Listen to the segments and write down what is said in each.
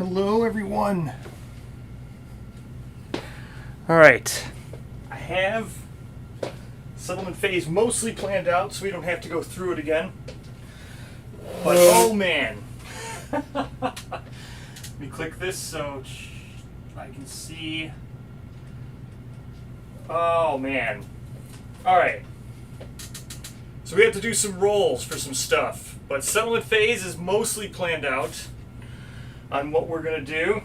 Hello, everyone. All right. I have settlement phase mostly planned out, so we don't have to go through it again. But oh man. Let me click this so I can see. Oh man. All right. So we have to do some rolls for some stuff, but settlement phase is mostly planned out on what we're going to do.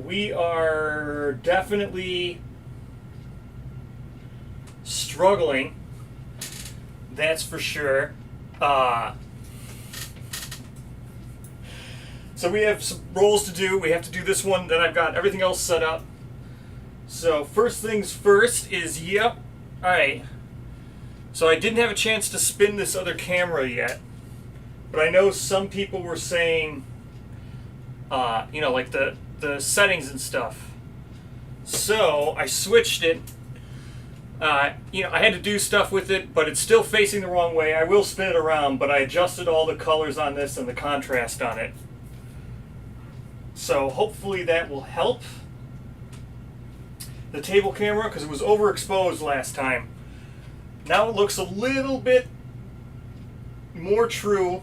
We are definitely struggling, that's for sure. So we have some rolls to do. We have to do this one, then I've got everything else set up. So first things first is, alright. So I didn't have a chance to spin this other camera yet, but I know some people were saying, like the settings and stuff. So I switched it. I had to do stuff with it, but it's still facing the wrong way. I will spin it around, but I adjusted all the colors on this and the contrast on it. So hopefully that will help the table camera, because it was overexposed last time. Now it looks a little bit more true,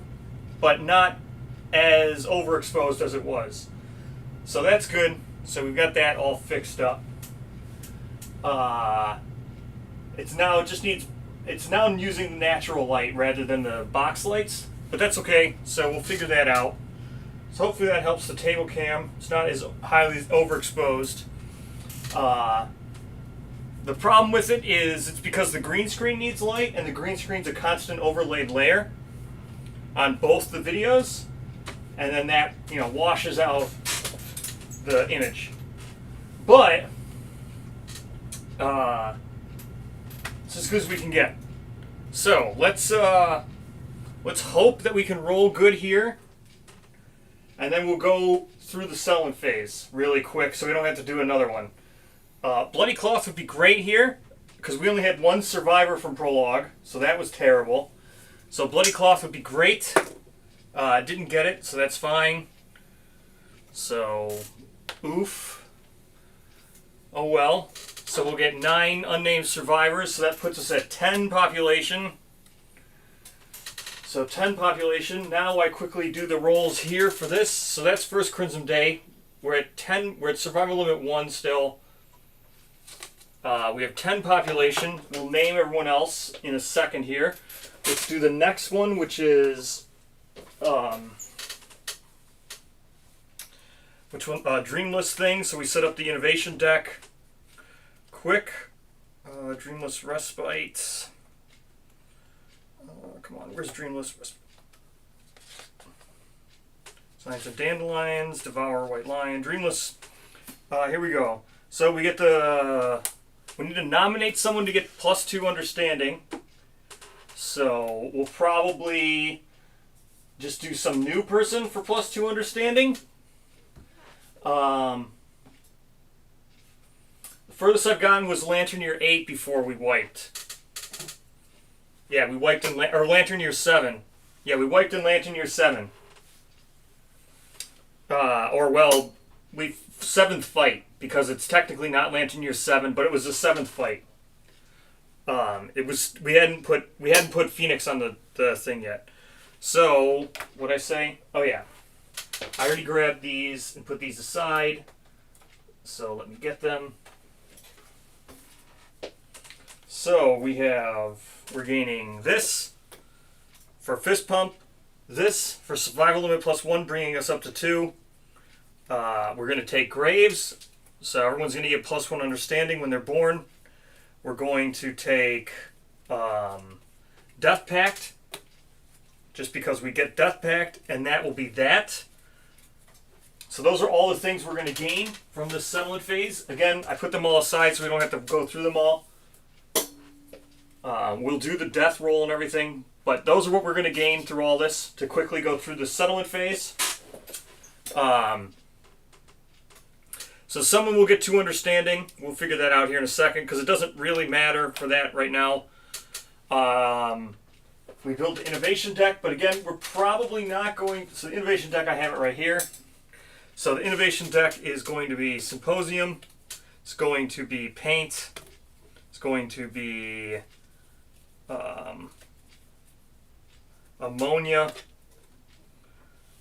but not as overexposed as it was. So that's good. So we've got that all fixed up. It's now using natural light rather than the box lights, but that's okay. So we'll figure that out. So hopefully that helps the table cam. It's not as highly overexposed. The problem with it is it's because the green screen needs light, and the green screen's a constant overlaid layer on both the videos, and then that washes out the image. But it's as good as we can get. So let's hope that we can roll good here, and then we'll go through the settlement phase really quick so we don't have to do another one. Bloody Cloth would be great here because we only had one survivor from Prologue, so that was terrible. So Bloody Cloth would be great. Didn't get it, so that's fine. So, oof. Oh well. So we'll get 9 unnamed survivors, so that puts us at 10 population. So 10 population. Now I quickly do the rolls here for this. So that's first Crimson Day. We're at 10. We're at survival limit 1 still. We have 10 population. We'll name everyone else in a second here. Let's do the next one, which is Dreamless thing. So we set up the innovation deck. Quick. Dreamless Respite. Come on, where's Dreamless Respite? Science of Dandelions, Devour White Lion, Dreamless. Here we go. So we get we need to nominate someone to get +2 understanding. So we'll probably just do some new person for +2 understanding. The furthest I've gotten was Lantern Year 8 before we wiped. Yeah, we wiped in Lantern Year 7. Yeah, we wiped in Lantern Year 7. We 7th fight, because it's technically not Lantern Year 7, but it was the 7th fight. We hadn't put Phoenix on the thing yet. So what'd I say? Oh yeah, I already grabbed these and put these aside. So let me get them. So we're gaining this for Fist Pump, this for Survival Limit +1, bringing us up to 2. We're going to take Graves, so everyone's going to get +1 understanding when they're born. We're going to take Death Pact, just because we get Death Pact, and that will be that. So those are all the things we're going to gain from this settlement phase. Again, I put them all aside so we don't have to go through them all. We'll do the death roll and everything, but those are what we're going to gain through all this to quickly go through the settlement phase. So someone will get 2 understanding. We'll figure that out here in a second because it doesn't really matter for that right now. We built the innovation deck, but again, we're probably not going... So the innovation deck, I have it right here. So the innovation deck is going to be Symposium. It's going to be Paint. It's going to be Ammonia.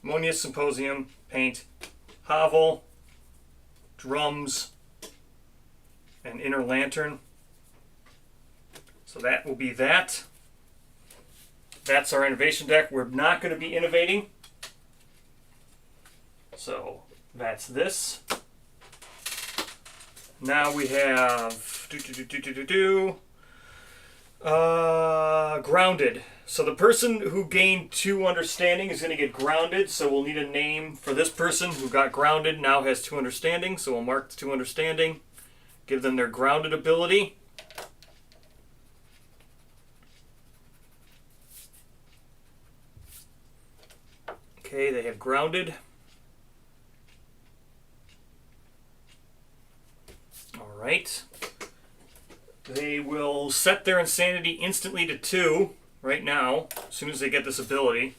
Ammonia, Symposium, Paint, Hovel, Drums, and Inner Lantern. So that will be that. That's our innovation deck. We're not going to be innovating. So that's this. Now we have Grounded. So the person who gained 2 understanding is going to get grounded. So we'll need a name for this person who got grounded, now has 2 understanding. So we'll mark the 2 understanding, give them their grounded ability. Okay, they have grounded. All right. They will set their insanity instantly to 2 right now, as soon as they get this ability,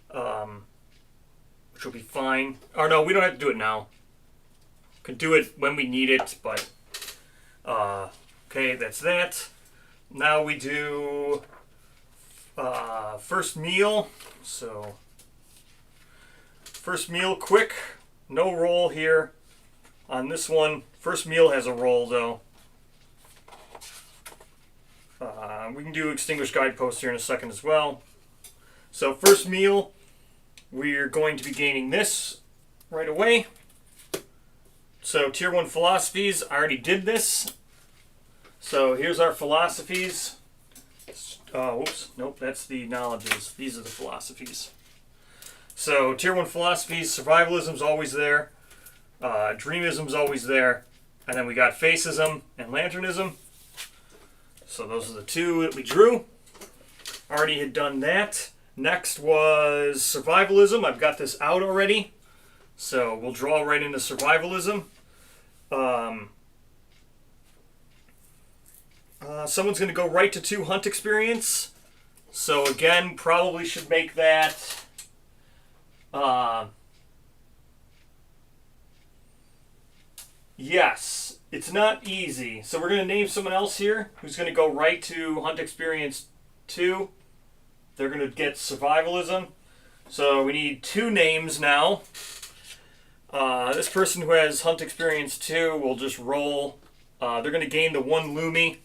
which will be fine. Or no, we don't have to do it now. Could do it when we need it, but okay, that's that. Now we do first meal. So first meal, quick, no roll here on this one. First meal has a roll though. We can do Extinguished Guidepost here in a second as well. So first meal, we're going to be gaining this right away. So Tier 1 Philosophies, I already did this. So here's our Philosophies. Whoops, nope, that's the Knowledges. These are the Philosophies. So Tier 1 Philosophies, Survivalism's always there. Dreamism's always there. And then we got Faceism and Lanternism. So those are the 2 that we drew. Already had done that. Next was Survivalism. I've got this out already. So we'll draw right into Survivalism. Someone's going to go right to 2 Hunt Experience. So again, probably should make that... yes, it's not easy. So we're going to name someone else here who's going to go right to Hunt Experience 2. They're going to get Survivalism. So we need 2 names now. This person who has Hunt Experience 2 will just roll. They're going to gain the 1 Lumi.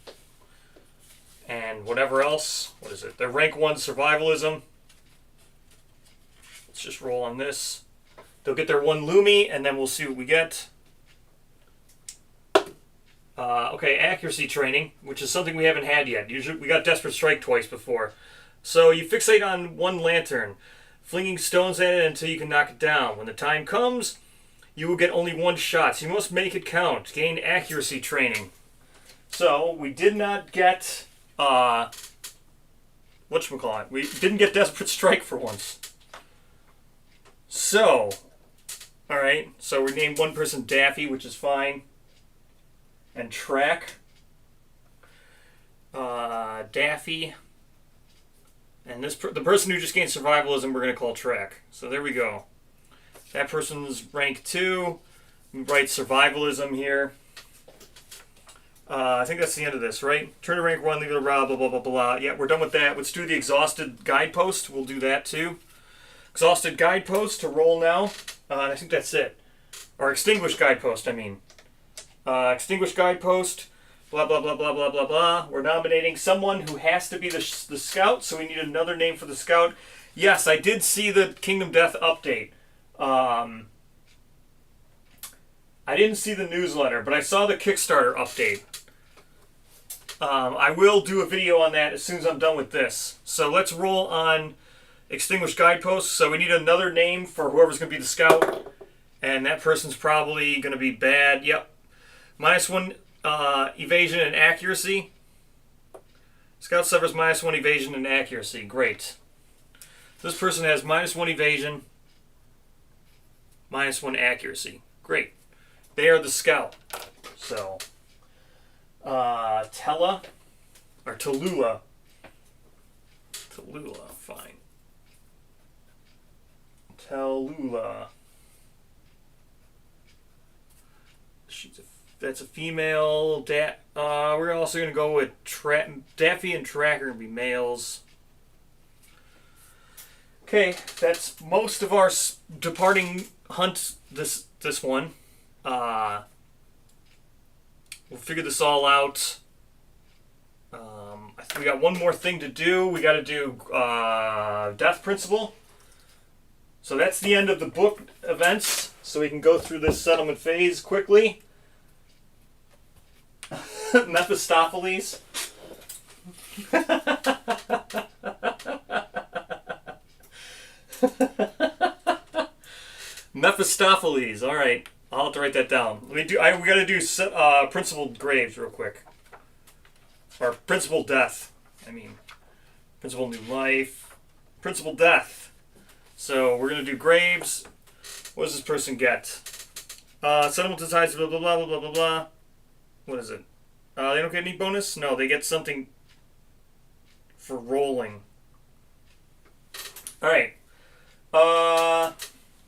And whatever else. What is it? They're rank 1 Survivalism. Let's just roll on this. They'll get their 1 Lumi, and then we'll see what we get. Okay, accuracy training, which is something we haven't had yet. Usually, we got Desperate Strike twice before. So you fixate on 1 lantern, flinging stones at it until you can knock it down. When the time comes, you will get only 1 shot. So you must make it count. Gain accuracy training. So we did not get whatchamacallit? We didn't get Desperate Strike for once. So, all right. So we named 1 person Daffy, which is fine. And Track, Daffy, and the person who just gained Survivalism we're going to call Track. So there we go. That person's rank 2. We write Survivalism here. I think that's the end of this, right? Turn to rank 1, leave it around, blah, blah, blah, blah. Yeah, we're done with that. Let's do the Exhausted Guidepost. We'll do that too. Exhausted Guidepost to roll now. And I think that's it. Or Extinguished Guidepost, I mean. Extinguished Guidepost, blah, blah, blah, blah, blah, blah, blah. We're nominating someone who has to be the scout, so we need another name for the scout. Yes, I did see the Kingdom Death update. I didn't see the newsletter, but I saw the Kickstarter update. I will do a video on that as soon as I'm done with this. So let's roll on Extinguished Guidepost. So we need another name for whoever's going to be the scout. And that person's probably going to be bad. Yep. -1 evasion and accuracy. Scout suffers -1 evasion and accuracy. Great. This person has -1 evasion, -1 accuracy. Great. They are the scout. So, Tella, or Tallulah. Tallulah, fine. Tallulah. That's a female. We're also going to go with Daffy and Tracker going to be males. Okay, that's most of our departing hunt this one. We'll figure this all out. I think we got one more thing to do. We got to do Death Principle. So that's the end of the book events. So we can go through this settlement phase quickly. Mephistopheles. Mephistopheles. All right, I'll have to write that down. We got to do principled graves real quick, or principled death. I mean, principled new life, principled death. So we're gonna do graves. What does this person get? Settlement decides blah blah blah blah blah blah. What is it? They don't get any bonus. No, they get something for rolling. All right.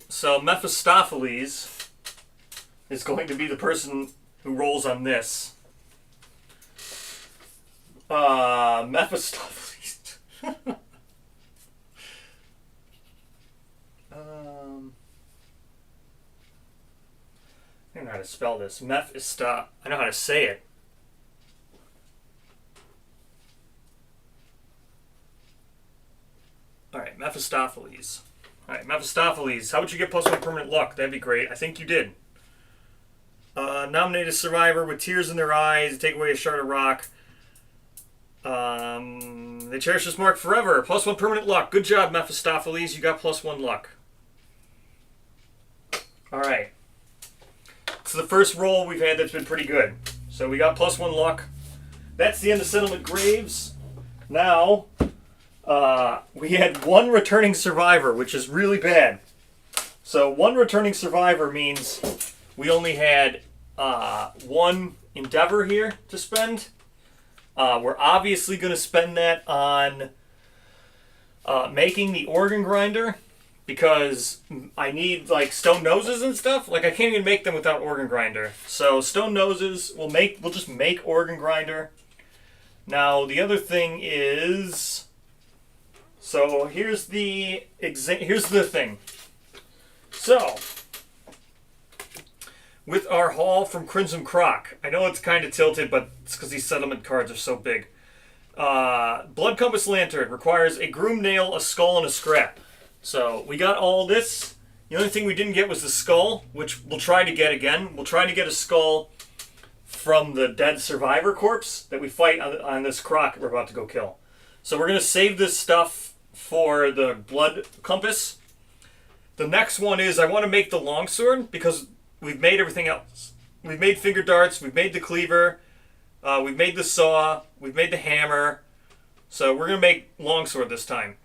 So Mephistopheles is going to be the person who rolls on this. Mephistopheles. I don't know how to spell this. I know how to say it. Alright, Mephistopheles. Alright, Mephistopheles. How would you get +1 permanent luck? That'd be great. I think you did. Nominate a survivor with tears in their eyes. Take away a shard of rock. They cherish this mark forever. +1 permanent luck. Good job, Mephistopheles. You got +1 luck. Alright. So the first roll we've had that's been pretty good. So we got +1 luck. That's the end of Settlement Graves. Now, we had one returning survivor, which is really bad. So one returning survivor means we only had one endeavor here to spend. We're obviously going to spend that on making the organ grinder, because I need like stone noses and stuff. Like I can't even make them without organ grinder. So stone noses, we'll just make organ grinder. Now the other thing is, so here's the thing. So with our haul from Crimson Croc, I know it's kind of tilted, but it's because these settlement cards are so big. Blood Compass Lantern requires a groom nail, a skull, and a scrap. So we got all this. The only thing we didn't get was the skull, which we'll try to get again. We'll try to get a skull from the dead survivor corpse that we fight on this Croc we're about to go kill. So we're going to save this stuff for the Blood Compass. The next one is I want to make the longsword, because we've made everything else. We've made finger darts, we've made the cleaver, we've made the saw, we've made the hammer. So we're going to make longsword this time,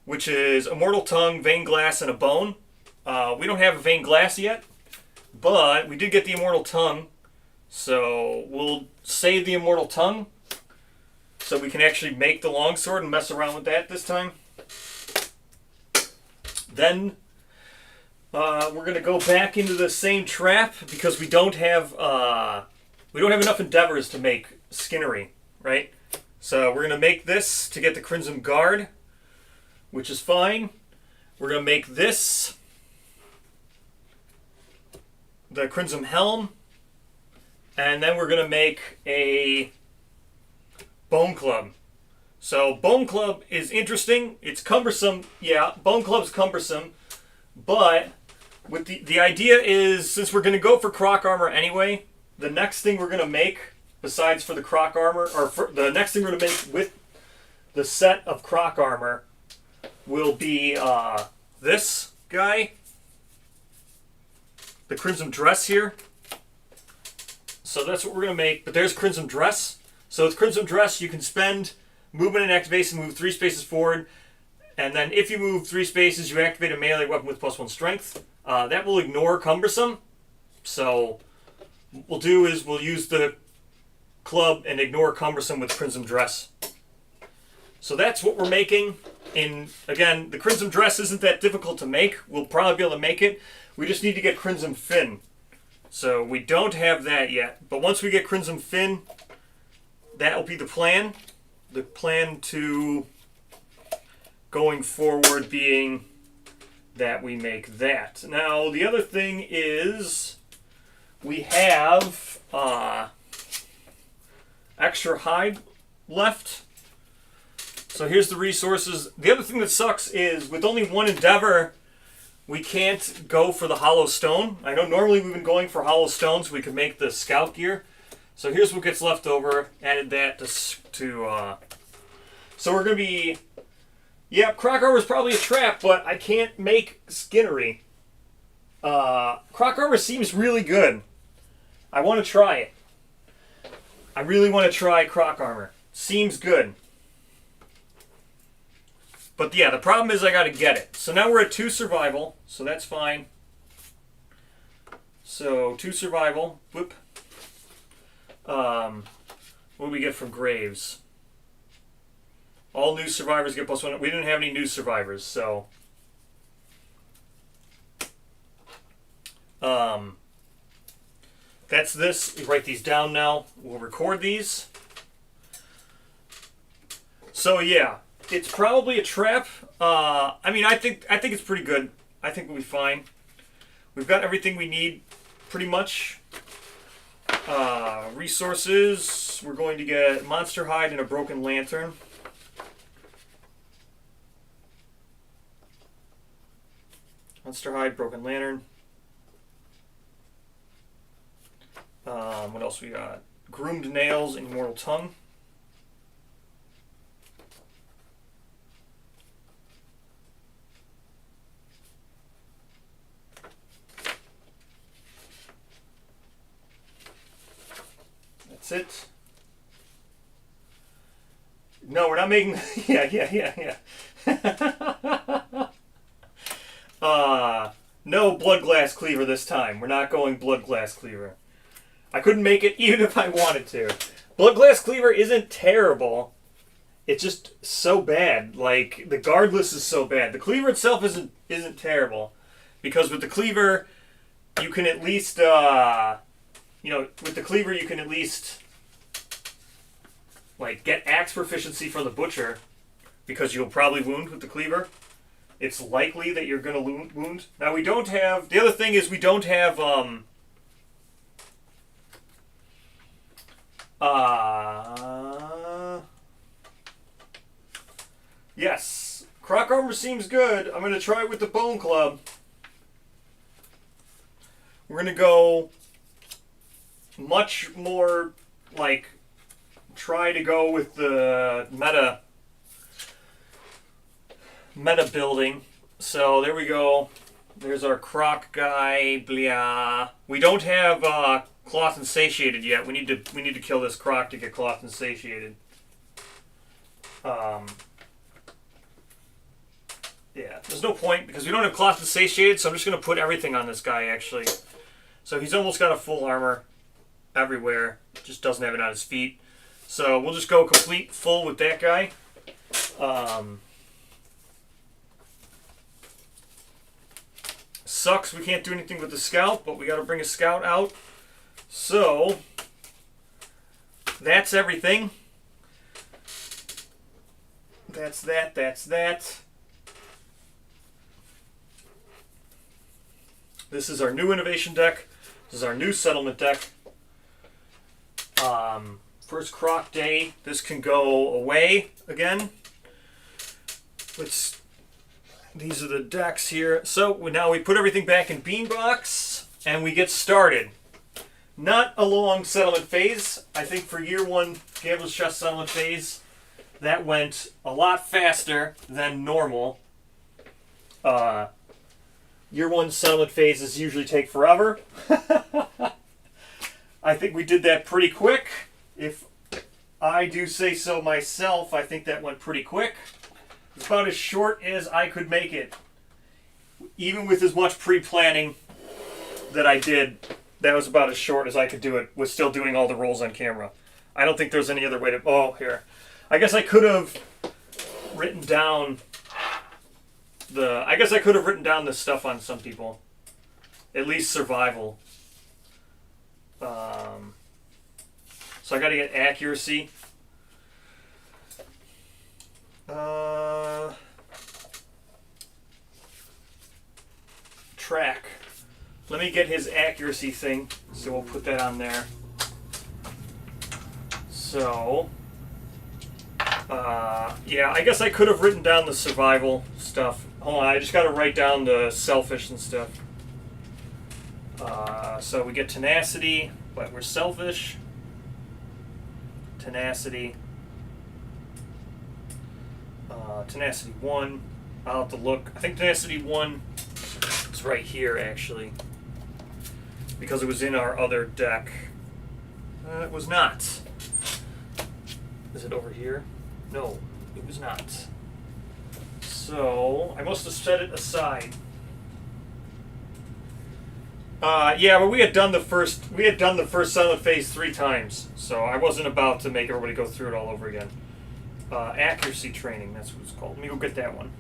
which is Immortal Tongue, Vein Glass, and a Bone. We don't have a Vein Glass yet, but we did get the Immortal Tongue. So we'll save the Immortal Tongue so we can actually make the longsword and mess around with that this time. Then we're going to go back into the same trap, because we don't have enough endeavors to make Skinnery, right? So we're going to make this to get the Crimson Guard, which is fine. We're going to make this the Crimson Helm, and then we're going to make a Bone Club. So Bone Club is interesting. It's cumbersome. Yeah, Bone Club's cumbersome, but with the idea is, since we're going to go for Croc armor anyway, the next thing we're going to make, besides for the Croc armor, or the next thing we're going to make with the set of Croc armor, will be this guy, the Crimson Dress here. So that's what we're going to make. But there's Crimson Dress. So with Crimson Dress, you can spend movement and activation, move 3 spaces forward. And then if you move 3 spaces, you activate a melee weapon with +1 strength. That will ignore cumbersome. So what we'll do is we'll use the club and ignore cumbersome with Crimson Dress. So that's what we're making. Again, the Crimson Dress isn't that difficult to make. We'll probably be able to make it. We just need to get Crimson Fin. So we don't have that yet. But once we get Crimson Fin, that will be the plan. The plan to going forward being that we make that. Now, the other thing is we have extra hide left. So here's the resources. The other thing that sucks is with only one endeavor, we can't go for the hollow stone. I know normally we've been going for hollow stones so we could make the scout gear. So here's what gets left over. Added that to so we're going to be... Yeah, Croc armor is probably a trap, but I can't make Skinnery. Croc armor seems really good. I want to try it. I really want to try Croc armor. Seems good. But yeah, the problem is I got to get it. So now we're at 2 survival, so that's fine. So 2 survival. Whoop. What do we get from Graves? All new survivors get +1. We didn't have any new survivors, so... that's this. We write these down now. We'll record these. So yeah, it's probably a trap. I mean, I think it's pretty good. I think we'll be fine. We've got everything we need, pretty much. Resources. We're going to get monster hide and a broken lantern. Monster hide, broken lantern. What else we got? Groomed nails and immortal tongue. That's it. No, we're not making... yeah. No blood glass cleaver this time. We're not going blood glass cleaver. I couldn't make it even if I wanted to. Blood glass cleaver isn't terrible. It's just so bad. Like, the guardless is so bad. The cleaver itself isn't terrible. Because with the cleaver, you can at least, with the cleaver you can at least, like, get axe proficiency from the butcher. Because you'll probably wound with the cleaver. It's likely that you're going to wound. Now, we don't have... The other thing is we don't have... Yes. Croc armor seems good. I'm going to try it with the bone club. We're going to go much more, like, try to go with the meta building. So there we go. There's our Croc guy. Blah. We don't have cloth and satiated yet. We need to kill this Croc to get cloth and satiated. Yeah, there's no point because we don't have cloth and satiated, so I'm just going to put everything on this guy actually. So he's almost got a full armor everywhere. Just doesn't have it on his feet. So we'll just go complete full with that guy. Sucks we can't do anything with the scout, but we got to bring a scout out. So that's everything. That's that. That's that. This is our new innovation deck. This is our new settlement deck. First Croc day. This can go away again. These are the decks here. So now we put everything back in Beanbox and we get started. Not a long settlement phase. I think for year 1 Gambler's Chest settlement phase, that went a lot faster than normal. Year 1 settlement phases usually take forever. I think we did that pretty quick. If I do say so myself, I think that went pretty quick. It's about as short as I could make it. Even with as much pre-planning that I did, that was about as short as I could do it with still doing all the rolls on camera. I don't think there's any other way to... Oh, here. I guess I could have written down this stuff on some people. At least survival. So I got to get accuracy. Track. Let me get his accuracy thing. So we'll put that on there. So, yeah, I guess I could have written down the survival stuff. Hold on, I just got to write down the selfish and stuff. So we get tenacity, but we're selfish. Tenacity. Tenacity 1. I'll have to look. I think tenacity 1 is right here, actually. Because it was in our other deck. It was not. Is it over here? No, it was not. So, I must have set it aside. Yeah, but we had done the first silent phase 3 times, so I wasn't about to make everybody go through it all over again. Accuracy training, that's what it's called. Let me go get that one.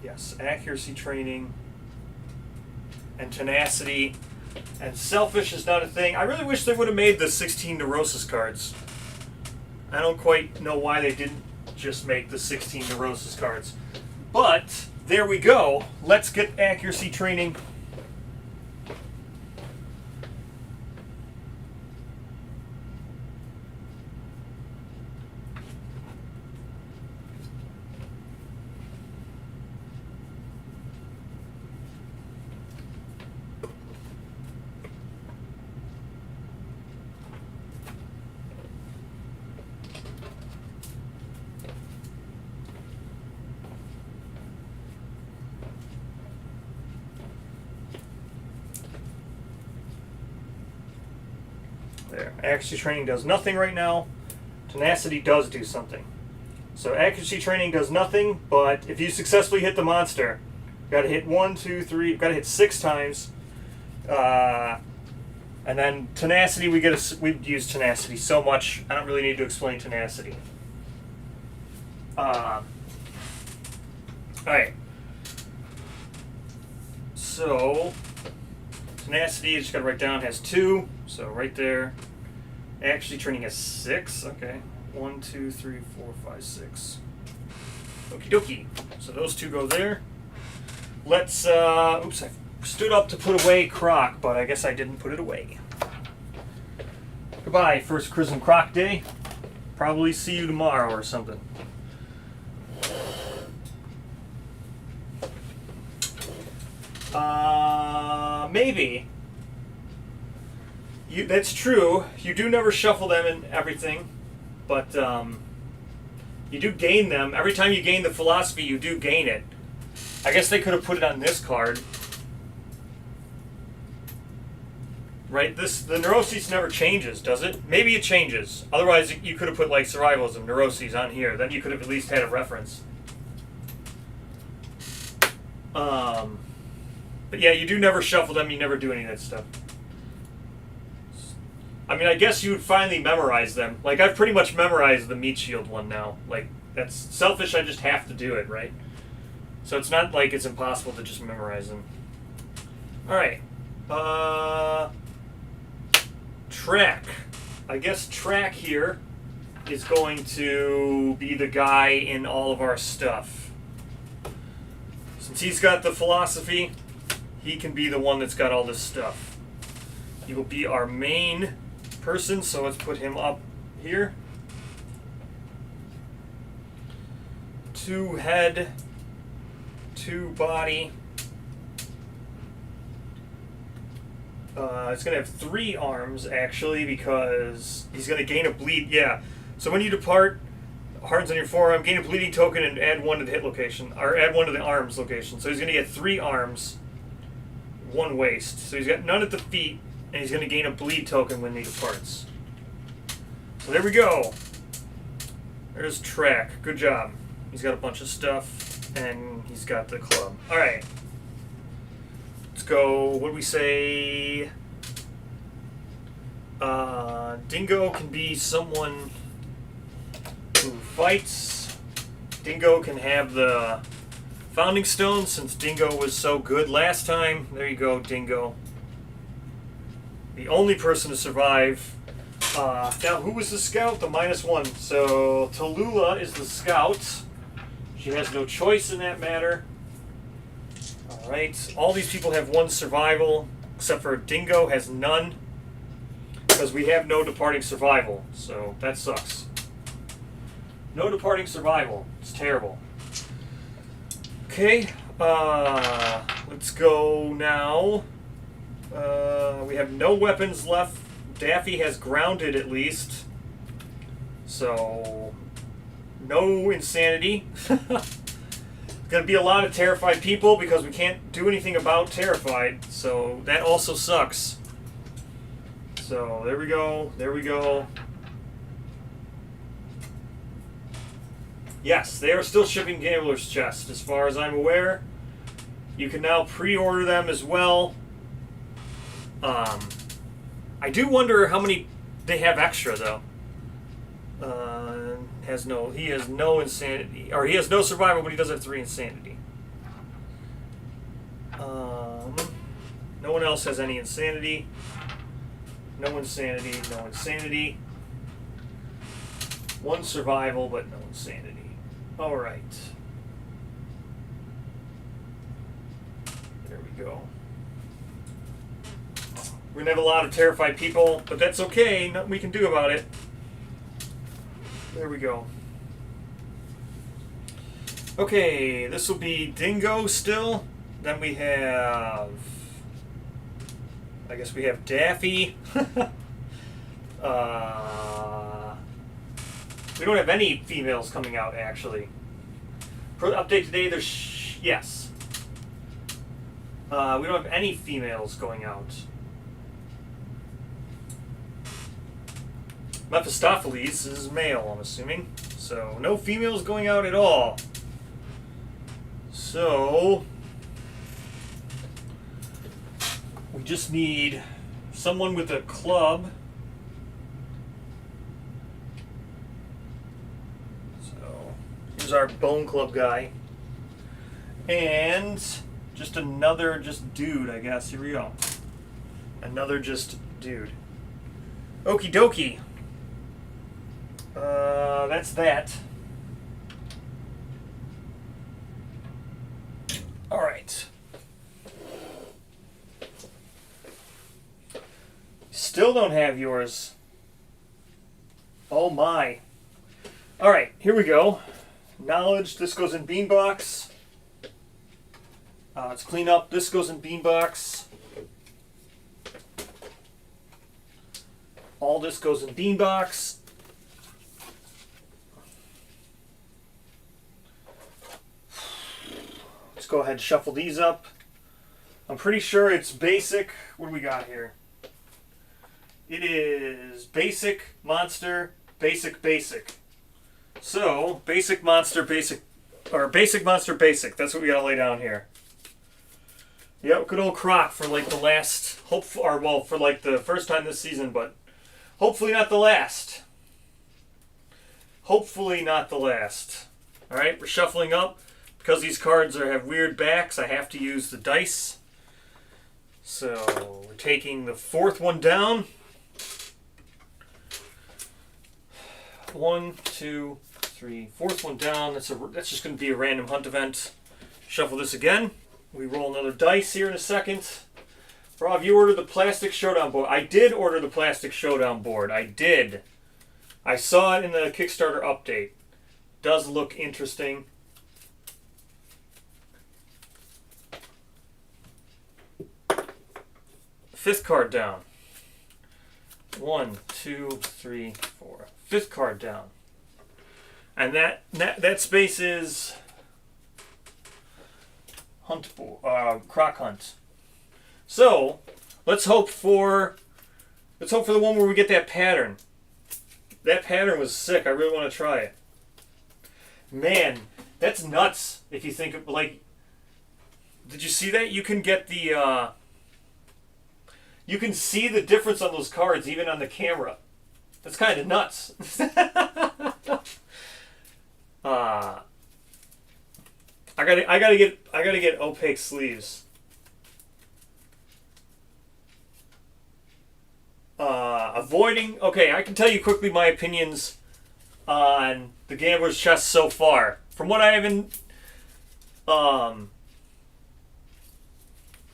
Yes, accuracy training and tenacity. And selfish is not a thing. I really wish they would have made the 16 neurosis cards. I don't quite know why they didn't just make the 16 neurosis cards. But there we go. Let's get accuracy training. There. Accuracy training does nothing right now. Tenacity does do something. So accuracy training does nothing, but if you successfully hit the monster, you gotta hit 1, 2, 3, gotta hit 6 times. And then tenacity, we use tenacity so much, I don't really need to explain tenacity. Alright. So, tenacity, you just gotta write down, has 2, so right there. Actually, training has 6, okay. 1, 2, 3, 4, 5, 6. Okie dokie. So those 2 go there. Let's, oops, I stood up to put away Croc, but I guess I didn't put it away. Goodbye, first Chrism Croc day. Probably see you tomorrow or something. Maybe. That's true. You do never shuffle them and everything, but you do gain them. Every time you gain the philosophy, you do gain it. I guess they could have put it on this card. Right? The neuroses never changes, does it? Maybe it changes. Otherwise, you could have put like survivalism, neuroses on here. Then you could have at least had a reference. But yeah, you do never shuffle them. You never do any of that stuff. I mean, I guess you would finally memorize them. Like, I've pretty much memorized the meat shield one now. Like, that's selfish. I just have to do it, right? So it's not like it's impossible to just memorize them. All right. Track. I guess Track here is going to be the guy in all of our stuff. Since he's got the philosophy, he can be the one that's got all this stuff. He will be our main person, so let's put him up here. 2 head, 2 body. It's going to have 3 arms, actually, because he's going to gain a bleed. Yeah. So when you depart, hardens on your forearm, gain a bleeding token and add 1 to the hit location, or add 1 to the arms location. So he's going to get 3 arms, 1 waist. So he's got none at the feet, and he's going to gain a bleed token when he departs. So there we go. There's Track. Good job. He's got a bunch of stuff, and he's got the club. All right. Let's go. What do we say? Dingo can be someone. who fights. Dingo can have the Founding Stone since Dingo was so good last time. There you go, Dingo. The only person to survive. Now, who was the scout? The -1. So, Tallulah is the scout. She has no choice in that matter. Alright, all these people have 1 survival, except for Dingo has none. Because we have no departing survival, so that sucks. No departing survival. It's terrible. Okay, let's go now. We have no weapons left. Daffy has grounded at least. So, no insanity. Going to be a lot of terrified people because we can't do anything about terrified. So, that also sucks. So, there we go. There we go. Yes, they are still shipping Gambler's Chest, as far as I'm aware. You can now pre-order them as well. I do wonder how many they have extra, though. He has no insanity, or he has no survival, but he does have 3 insanity. No one else has any insanity. No insanity, no insanity. 1 survival, but no insanity. Alright. There we go. We're going to have a lot of terrified people, but that's okay. Nothing we can do about it. There we go. Okay, this will be Dingo still. Then we have... I guess we have Daffy. We don't have any females coming out, actually. For the update today, there's... yes. We don't have any females going out. Mephistopheles is male, I'm assuming. So, no females going out at all. So... we just need someone with a club. So, here's our Bone Club guy. And just another dude, I guess. Here we go. Another dude. Okie dokie. That's that. Alright. Still don't have yours. Oh my. Alright, here we go. Knowledge, this goes in Beanbox. Let's clean up, this goes in Beanbox. All this goes in Beanbox. Let's go ahead and shuffle these up. I'm pretty sure it's basic. What do we got here? It is basic, monster, basic, basic. So, basic, monster, basic, or basic, monster, basic. That's what we gotta lay down here. Yep, good old Croc for like the last, for like the first time this season, but hopefully not the last. Hopefully not the last. Alright, we're shuffling up. Because these cards have weird backs, I have to use the dice. So, we're taking the 4th one down. 1, 2, 3, 4th one down. That's just going to be a random hunt event. Shuffle this again. We roll another dice here in a second. Rob, you ordered the plastic Showdown board. I did order the plastic Showdown board. I did. I saw it in the Kickstarter update. Does look interesting. Fifth card down. 1, 2, 3, 4. 5th card down. And that space is Croc Hunt. So let's hope for the one where we get that pattern. That pattern was sick. I really want to try it. Man, that's nuts. If you think of like, did you see that? You can get the. You can see the difference on those cards even on the camera. That's kind of nuts. I gotta get opaque sleeves. Avoiding. Okay, I can tell you quickly my opinions on the Gambler's Chest so far. From what I haven't,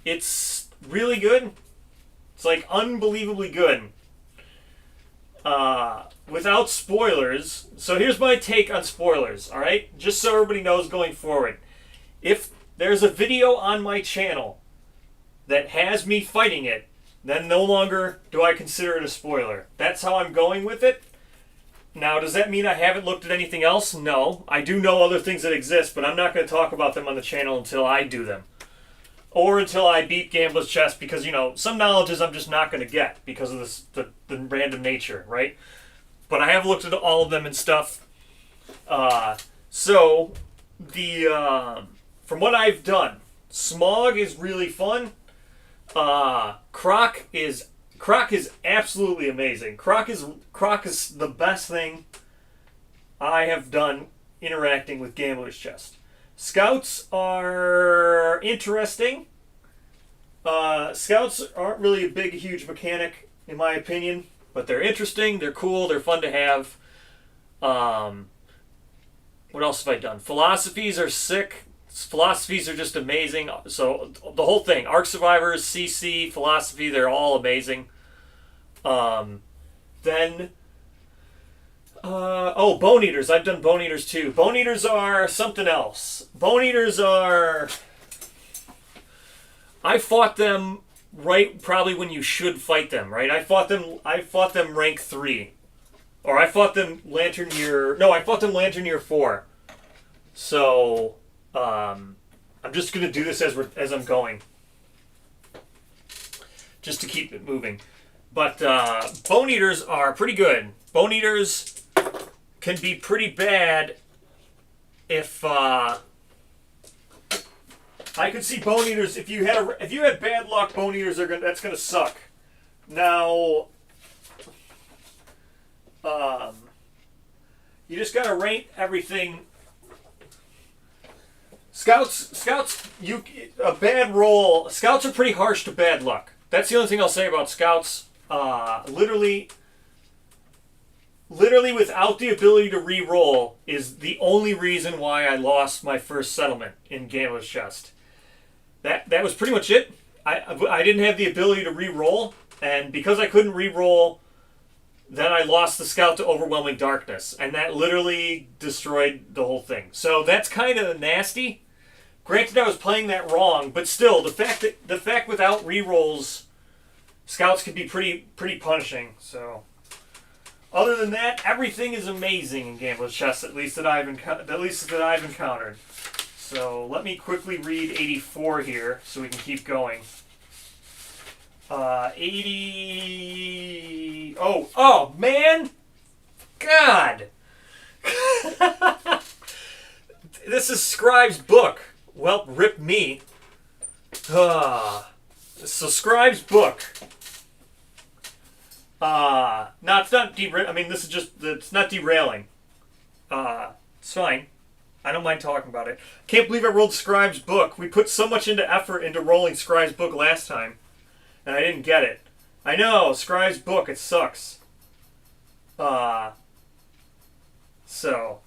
it's really good. It's like unbelievably good. Without spoilers. So here's my take on spoilers. All right, just so everybody knows going forward. If there's a video on my channel that has me fighting it, then no longer do I consider it a spoiler. That's how I'm going with it. Now, does that mean I haven't looked at anything else? No. I do know other things that exist, but I'm not going to talk about them on the channel until I do them. Or until I beat Gambler's Chest, because, you know, some knowledges I'm just not going to get because of this, the random nature, right? But I have looked at all of them and stuff. So, from what I've done, Smog is really fun. Croc is absolutely amazing. Croc is the best thing I have done interacting with Gambler's Chest. Scouts are interesting. Scouts aren't really a big, huge mechanic in my opinion, but they're interesting. They're cool. They're fun to have. What else have I done? Philosophies are sick. Philosophies are just amazing. So the whole thing, Arc Survivors, CC, Philosophy, they're all amazing. Bone Eaters. I've done Bone Eaters too. Bone Eaters are something else. Bone Eaters are... I fought them right probably when you should fight them, right? I fought them rank 3. Or I fought them Lantern Year 4. So... I'm just going to do this as I'm going. Just to keep it moving. But Bone Eaters are pretty good. Bone Eaters can be pretty bad if... I could see Bone Eaters, if you had bad luck, Bone Eaters that's going to suck. Now... you just got to rate everything... Scouts, a bad roll. Scouts are pretty harsh to bad luck. That's the only thing I'll say about Scouts. Literally without the ability to re-roll is the only reason why I lost my first settlement in Gambler's Chest. That was pretty much it. I didn't have the ability to re-roll, and because I couldn't re-roll, then I lost the Scout to Overwhelming Darkness, and that literally destroyed the whole thing. So that's kind of nasty. Granted, I was playing that wrong, but still, the fact without rerolls, Scouts can be pretty punishing. So, other than that, everything is amazing in Gambler's Chest, at least that I've encountered. So let me quickly read 84 here, so we can keep going. 80. Oh man, God. This is Scribe's book. Well, rip me. So Scribe's book. No, it's not I mean, this is just, it's not derailing. It's fine. I don't mind talking about it. Can't believe I rolled Scribe's book. We put so much into effort into rolling Scribe's book last time, and I didn't get it. I know, Scribe's book, it sucks. So.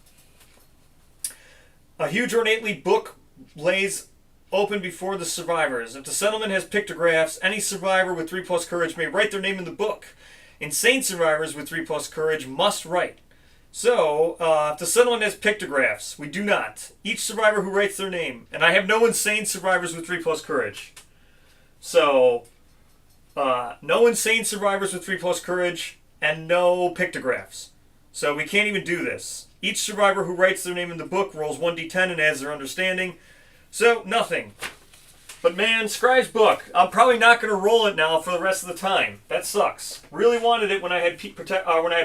A huge ornately book lays open before the survivors. If the settlement has pictographs, any survivor with 3+ courage may write their name in the book. Insane survivors with 3+ courage must write. So, if the settlement has pictographs, we do not. Each survivor who writes their name. And I have no insane survivors with 3+ courage. So, no insane survivors with 3+ courage, and no pictographs. So we can't even do this. Each survivor who writes their name in the book rolls 1d10 and adds their understanding. So, nothing. But man, Scribe's book, I'm probably not going to roll it now for the rest of the time. That sucks. Really wanted it when I had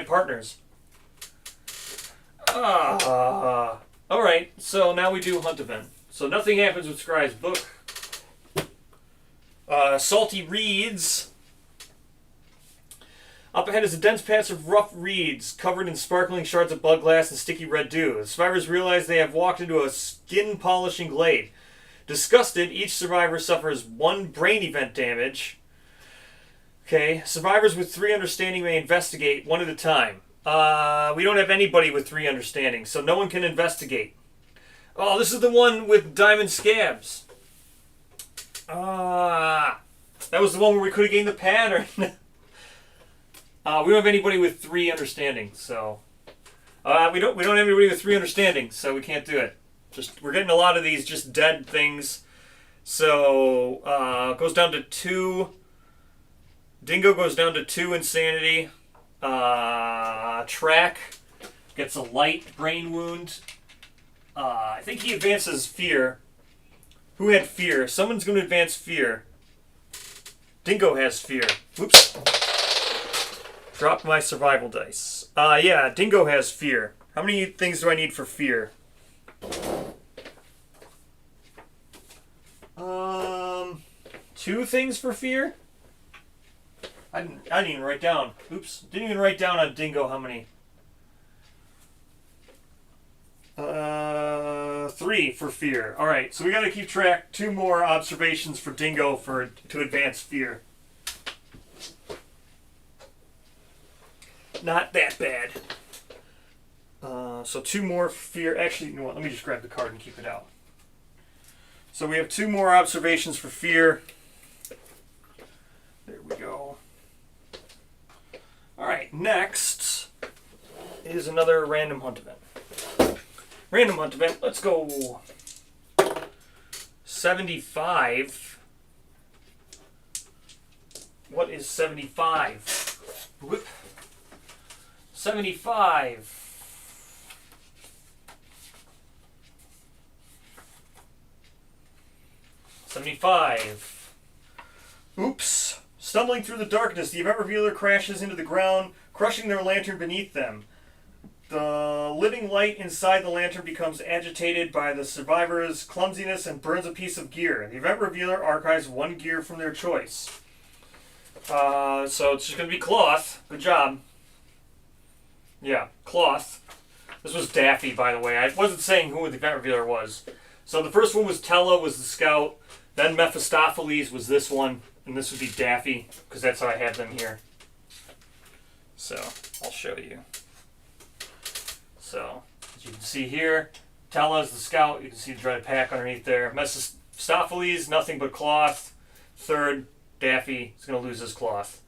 partners. Alright, so now we do Hunt Event. So nothing happens with Scribe's book. Salty reads... Up ahead is a dense patch of rough reeds covered in sparkling shards of bug glass and sticky red dew. The survivors realize they have walked into a skin-polishing glade. Disgusted, each survivor suffers 1 brain event damage. Okay, survivors with 3 understanding may investigate 1 at a time. We don't have anybody with 3 understanding, so no one can investigate. Oh, this is the one with diamond scabs. That was the one where we could have gained the pattern. We don't have anybody with 3 understanding, so we don't have anybody with 3 understanding, so we can't do it. We're getting a lot of these just dead things. So it goes down to 2. Dingo goes down to 2 insanity. Track gets a light brain wound. I think he advances fear. Who had fear? Someone's going to advance fear. Dingo has fear. Whoops. Dropped my survival dice. Yeah, Dingo has fear. How many things do I need for fear? 2 things for fear? I didn't even write down. Oops. Didn't even write down on Dingo how many. 3 for fear. Alright, so we gotta keep track. 2 more observations for Dingo to advance fear. Not that bad. So 2 more fear. Actually, you know what? Let me just grab the card and keep it out. So we have 2 more observations for fear. There we go. Alright, next is another random hunt event. Random hunt event, let's go 75. What is 75? Whoop. 75. Oops. Stumbling through the darkness, the event revealer crashes into the ground, crushing their lantern beneath them. The living light inside the lantern becomes agitated by the survivor's clumsiness and burns a piece of gear. The event revealer archives 1 gear from their choice. So it's just going to be cloth. Good job. Yeah, cloth. This was Daffy, by the way. I wasn't saying who the event revealer was. So the first one was Tella, was the scout. Then Mephistopheles was this one. And this would be Daffy, because that's how I have them here. So, I'll show you. So, as you can see here, Tella's the scout. You can see the dreaded pack underneath there. Mephistopheles, nothing but cloth. Third, Daffy is going to lose his cloth.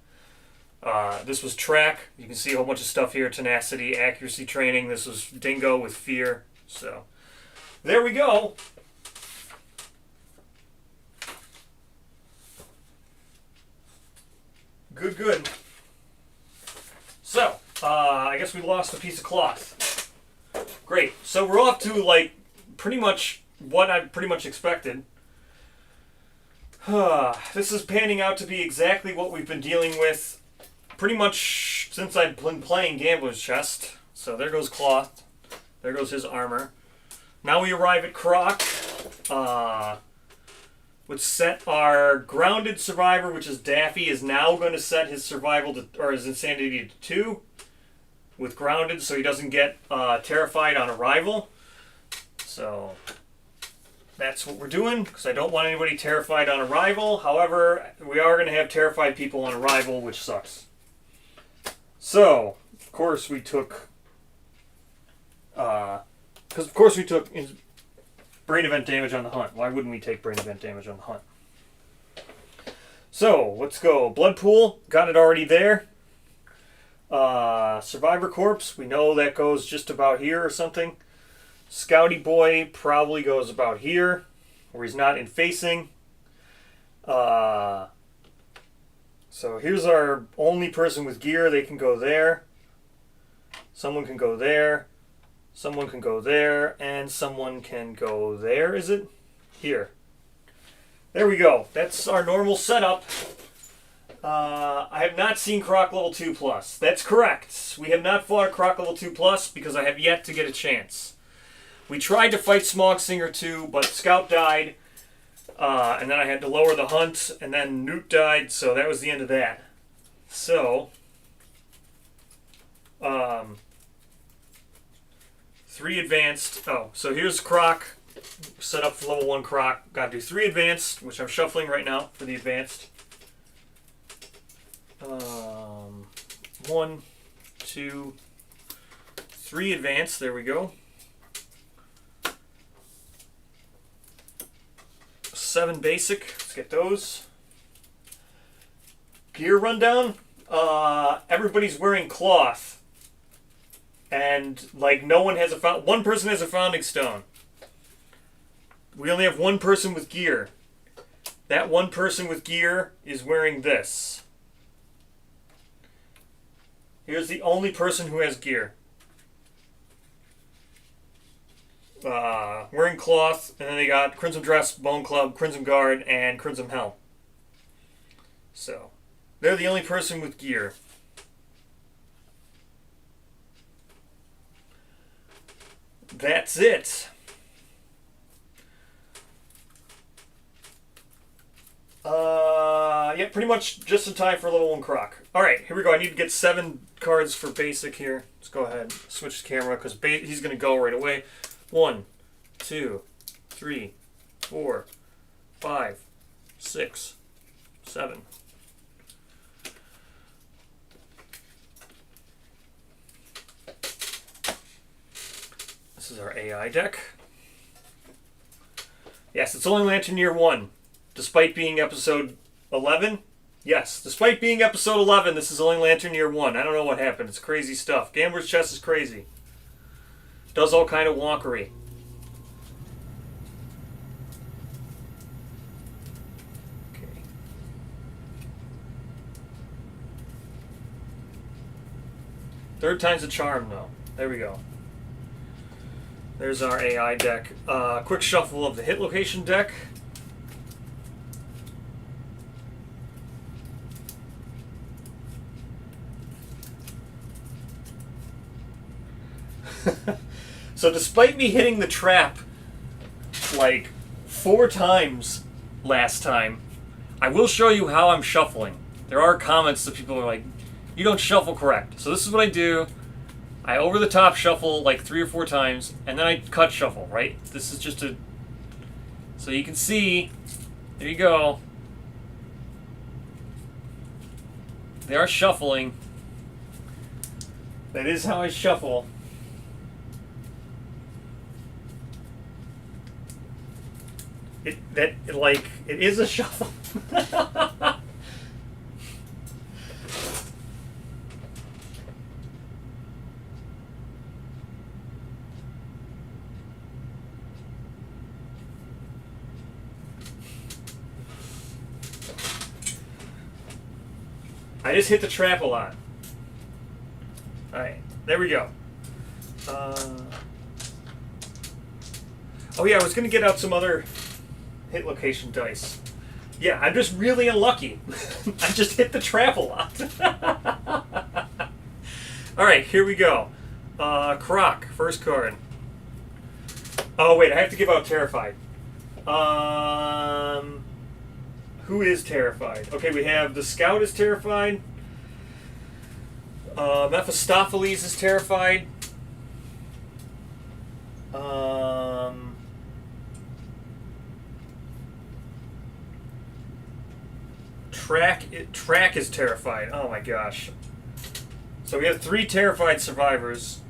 This was Track. You can see a whole bunch of stuff here. Tenacity, accuracy training. This was Dingo with fear. So, there we go. Good. So, I guess we lost a piece of cloth. Great. So we're off to, like, pretty much what I pretty much expected. This is panning out to be exactly what we've been dealing with pretty much since I've been playing Gambler's Chest. So there goes cloth. There goes his armor. Now we arrive at Croc. Which set our grounded survivor, which is Daffy, is now going to set his survival to, or his insanity to 2 with grounded, so he doesn't get terrified on arrival. So that's what we're doing, because I don't want anybody terrified on arrival. However, we are going to have terrified people on arrival, which sucks. So, of course we took, brain event damage on the hunt. Why wouldn't we take brain event damage on the hunt? So, let's go. Blood pool, got it already there. Survivor corpse, we know that goes just about here or something. Scouty boy probably goes about here, where he's not in facing. So here's our only person with gear. They can go there. Someone can go there. Someone can go there, and someone can go there, is it? Here. There we go. That's our normal setup. I have not seen Croc level 2+. That's correct. We have not fought a Croc level 2+, because I have yet to get a chance. We tried to fight Smogsinger 2, but Scout died, and then I had to lower the hunt, and then Newt died, so that was the end of that. So, Um, 3 advanced. Oh, so here's Croc. Set up for level 1 Croc. Got to do 3 advanced, which I'm shuffling right now for the advanced. 1, 2, 3 advanced. There we go. 7 basic. Let's get those. Gear rundown. Everybody's wearing cloth, and like no one has a one person has a founding stone. We only have one person with gear. That one person with gear is wearing this. Here's the only person who has gear. Wearing cloth, and then they got Crimson Dress, Bone Club, Crimson Guard, and Crimson Helm. So, they're the only person with gear. That's it. Yeah, pretty much just in time for level 1 Croc. Alright, here we go. I need to get 7 cards for basic here. Let's go ahead and switch the camera because he's going to go right away. 1, 2, 3, 4, 5, 6, 7. This is our AI deck. Yes, it's only Lantern Year 1. Despite being episode 11. Yes, despite being episode 11, this is only Lantern Year 1. I don't know what happened. It's crazy stuff. Gambler's Chest is crazy. Does all kind of wonkery. Okay. Third time's a charm, though. There we go. There's our AI deck. Quick shuffle of the hit location deck. So despite me hitting the trap like 4 times last time, I will show you how I'm shuffling. There are comments that people are like, you don't shuffle correct. So this is what I do. I over the top shuffle like 3 or 4 times, and then I cut shuffle, right? This is just a... So you can see, there you go. They are shuffling. That is how I shuffle. It is a shuffle. I just hit the trap a lot. Alright, there we go. Oh yeah, I was going to get out some other hit location dice. Yeah, I'm just really unlucky. I just hit the trap a lot. Alright, here we go. Croc, first card. Oh wait, I have to give out Terrified. Who is Terrified? Okay, we have the Scout is Terrified. Mephistopheles is Terrified. Track is Terrified. Oh my gosh. So we have 3 Terrified survivors.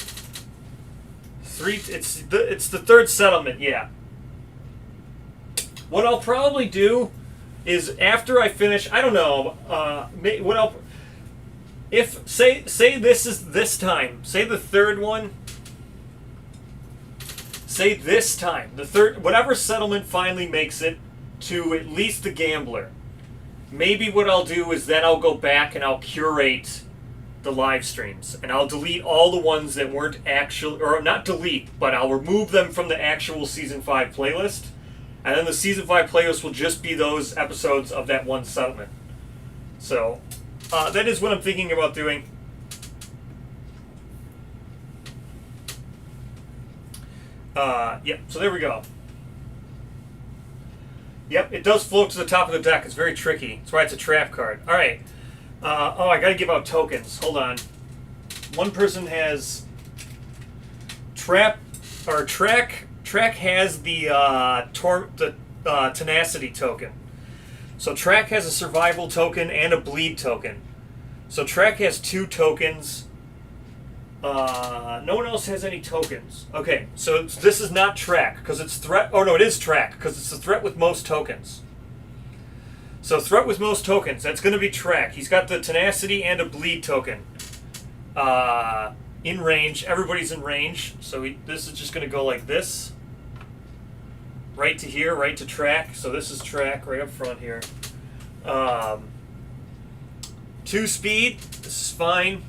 3. It's the 3rd settlement. Yeah. What I'll probably do is after I finish, I don't know. What I'll if say this is this time. Say the 3rd one. Say this time the 3rd, whatever settlement finally makes it to at least the Gambler. Maybe what I'll do is then I'll go back and I'll curate the live streams, and I'll delete all the ones that weren't actual, or not delete, but I'll remove them from the actual Season 5 playlist, and then the Season 5 playlist will just be those episodes of that one settlement. So, that is what I'm thinking about doing. Yep, so there we go. Yep, it does float to the top of the deck. It's very tricky. That's why it's a trap card. Alright. Oh, I gotta give out tokens. Hold on. one person has trap or track. Track has the tenacity token. So Track has a survival token and a bleed token. So Track has 2 tokens. No one else has any tokens. Okay, so this is not Track because it's threat. Oh no, it is Track because it's the threat with most tokens. So threat with most tokens, that's going to be Track. He's got the tenacity and a bleed token. In range, everybody's in range. So this is just going to go like this. Right to here, right to Track. So this is Track right up front here. 2 speed, this is fine.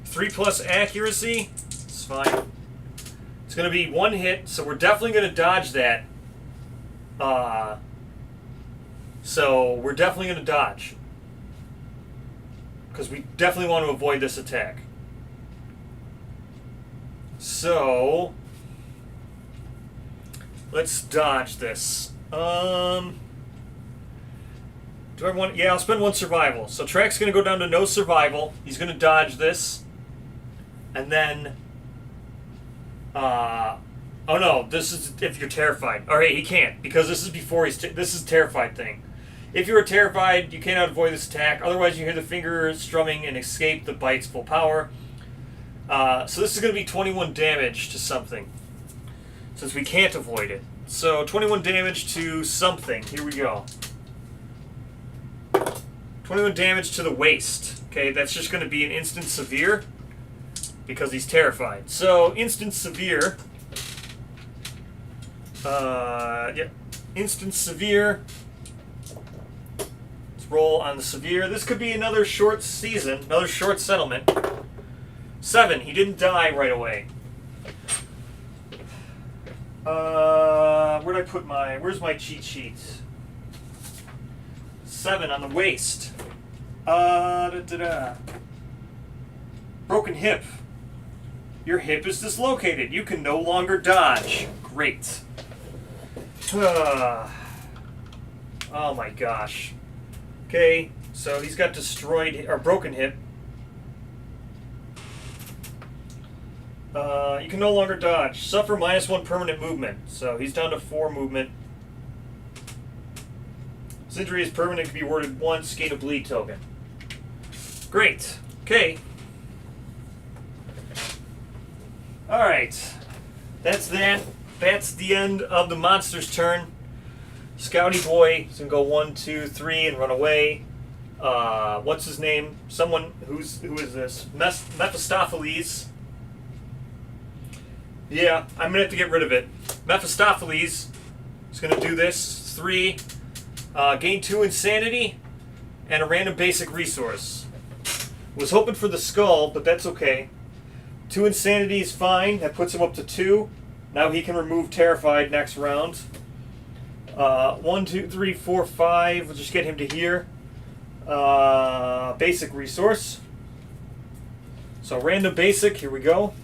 3+ accuracy, it's fine. It's going to be 1 hit, so we're definitely going to dodge that. So we're definitely going to dodge. Because we definitely want to avoid this attack. So let's dodge this. Do I want? Yeah, I'll spend 1 survival. So Track's going to go down to no survival. He's going to dodge this. And then, oh no, this is if you're terrified. All right, he can't because this is before this is a terrified thing. If you are terrified, you cannot avoid this attack. Otherwise, you hear the finger strumming and escape the bite's full power. So this is going to be 21 damage to something, since we can't avoid it. So 21 damage to something. Here we go. 21 damage to the waist. Okay, that's just going to be an instant severe. Because he's terrified. So, instant severe. Yeah. Instant severe. Let's roll on the severe. This could be another short season. Another short settlement. 7. He didn't die right away. Where'd I put where's my cheat sheet? 7 on the waist. Broken hip. Your hip is dislocated. You can no longer dodge. Great. Oh my gosh. Okay, so he's got destroyed or broken hip. You can no longer dodge. Suffer -1 permanent movement. So he's down to 4 movement. This injury is permanent, can be awarded 1, gain a bleed token. Great. Okay. Alright. That's that. That's the end of the monster's turn. Scouty boy is going to go 1, 2, 3 and run away. What's his name? Who is this? Mephistopheles. Yeah, I'm going to have to get rid of it. Mephistopheles is going to do this. 3. Gain 2 insanity and a random basic resource. Was hoping for the skull, but that's okay. 2 insanity is fine. That puts him up to 2. Now he can remove terrified next round. 1, 2, 3, 4, 5. We'll just get him to here. Basic resource. So random basic. Here we go.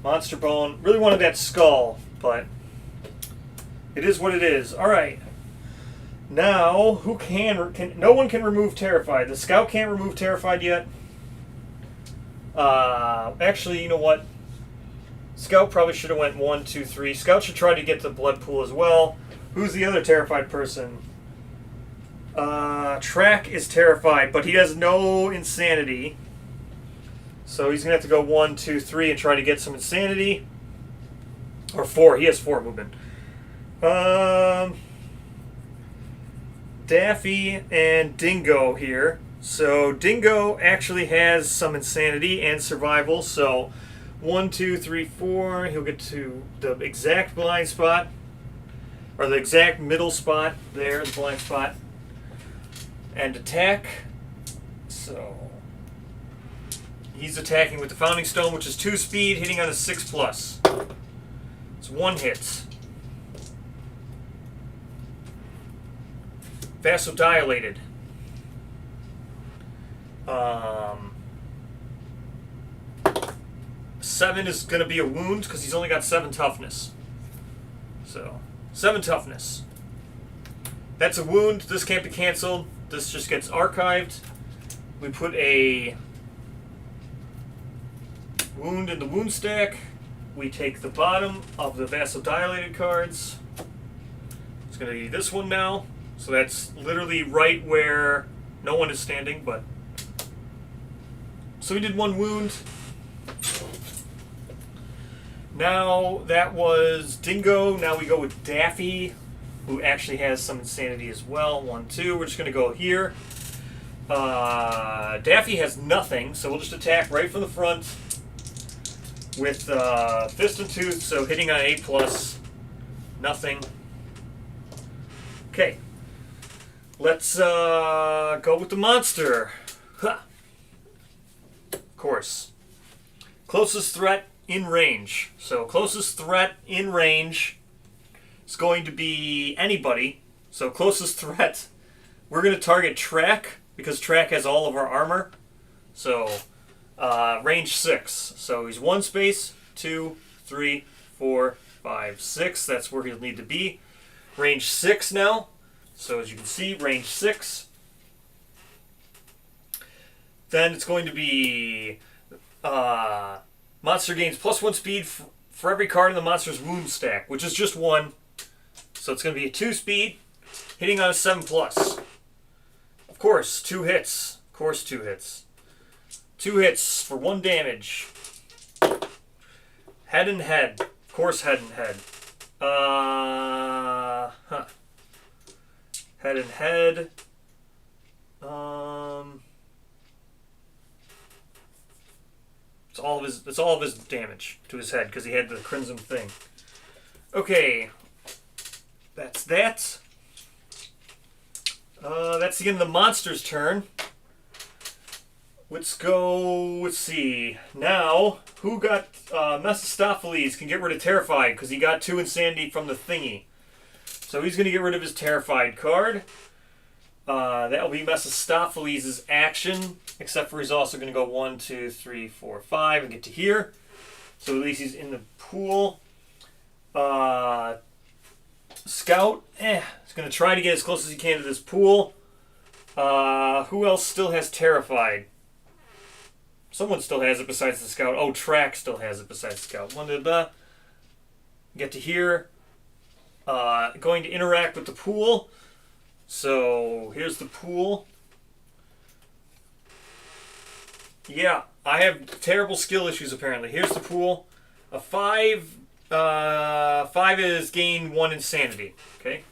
Monster bone. Really wanted that skull, but it is what it is. All right. Now, who can? No one can remove terrified. The scout can't remove terrified yet. Actually, you know what? Scout probably should have went 1, 2, 3. Scout should try to get the blood pool as well. Who's the other terrified person? Track is terrified, but he has no insanity. So he's going to have to go 1, 2, 3 and try to get some insanity. Or 4. He has 4 movement. Daffy and Dingo here. So Dingo actually has some insanity and survival. So 1, 2, 3, 4. He'll get to the exact blind spot. Or the exact middle spot there, the blind spot. And attack. So he's attacking with the Founding Stone, which is 2 speed, hitting on a 6+. It's 1 hit. Vasodilated. 7 is going to be a wound because he's only got 7 toughness. So, 7 toughness. That's a wound. This can't be canceled. This just gets archived. We put a wound in the wound stack. We take the bottom of the vasodilated cards. It's going to be this one now. So that's literally right where no one is standing, but... So we did 1 wound. Now that was Dingo. Now we go with Daffy, who actually has some insanity as well. 1, 2. We're just going to go here. Daffy has nothing, so we'll just attack right from the front with Fist and Tooth, so hitting on A+, nothing. Okay. Let's go with the monster. Huh. Of course. Closest threat in range. So closest threat in range is going to be anybody. So closest threat, we're going to target Track, because Track has all of our armor. So range 6. So he's 1 space, 2, 3, 4, 5, 6. That's where he'll need to be. Range 6 now. So as you can see, range 6. Then it's going to be monster gains +1 speed for every card in the monster's wound stack, which is just 1. So it's going to be a 2 speed, hitting on a 7+. Of course, 2 hits. Of course, 2 hits. 2 hits for 1 damage. Head and head. Of course, head and head. Head and head. It's all of his damage to his head because he had the crimson thing. Okay, that's that. That's the end of the monster's turn. Let's go. Let's see. Now, who got Mephistopheles can get rid of Terrified because he got 2 insanity from the thingy. So he's going to get rid of his Terrified card. That'll be Mephistopheles' action, except for he's also going to go 1, 2, 3, 4, 5 and get to here. So at least he's in the pool. Scout, he's going to try to get as close as he can to this pool. Who else still has Terrified? Someone still has it besides the Scout. Oh, Track still has it besides the Scout. Get to here. Going to interact with the pool. So here's the pool. Yeah, I have terrible skill issues apparently. Here's the pool. A 5. 5 is gain 1 insanity. Okay.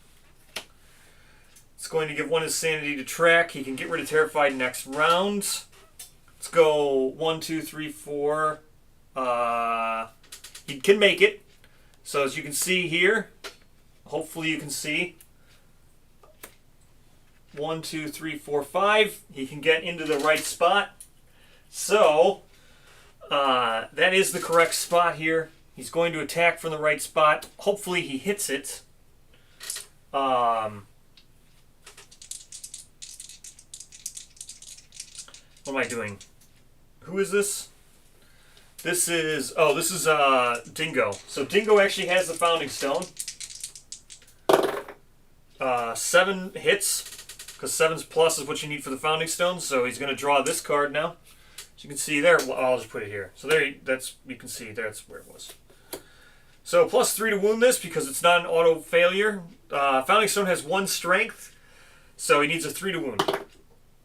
It's going to give 1 insanity to Track. He can get rid of Terrified next round. Let's go 1, 2, 3, 4. He can make it. So as you can see here, hopefully you can see. 1, 2, 3, 4, 5. He can get into the right spot. So that is the correct spot here. He's going to attack from the right spot. Hopefully he hits it. What am I doing? Who is this? This is Dingo. So Dingo actually has the Founding Stone. 7 hits, because 7's plus is what you need for the Founding Stone. So he's going to draw this card now. As you can see there, well, I'll just put it here. So there, you can see that's where it was. So +3 to wound this because it's not an auto failure. Founding Stone has 1 strength, so he needs a 3 to wound.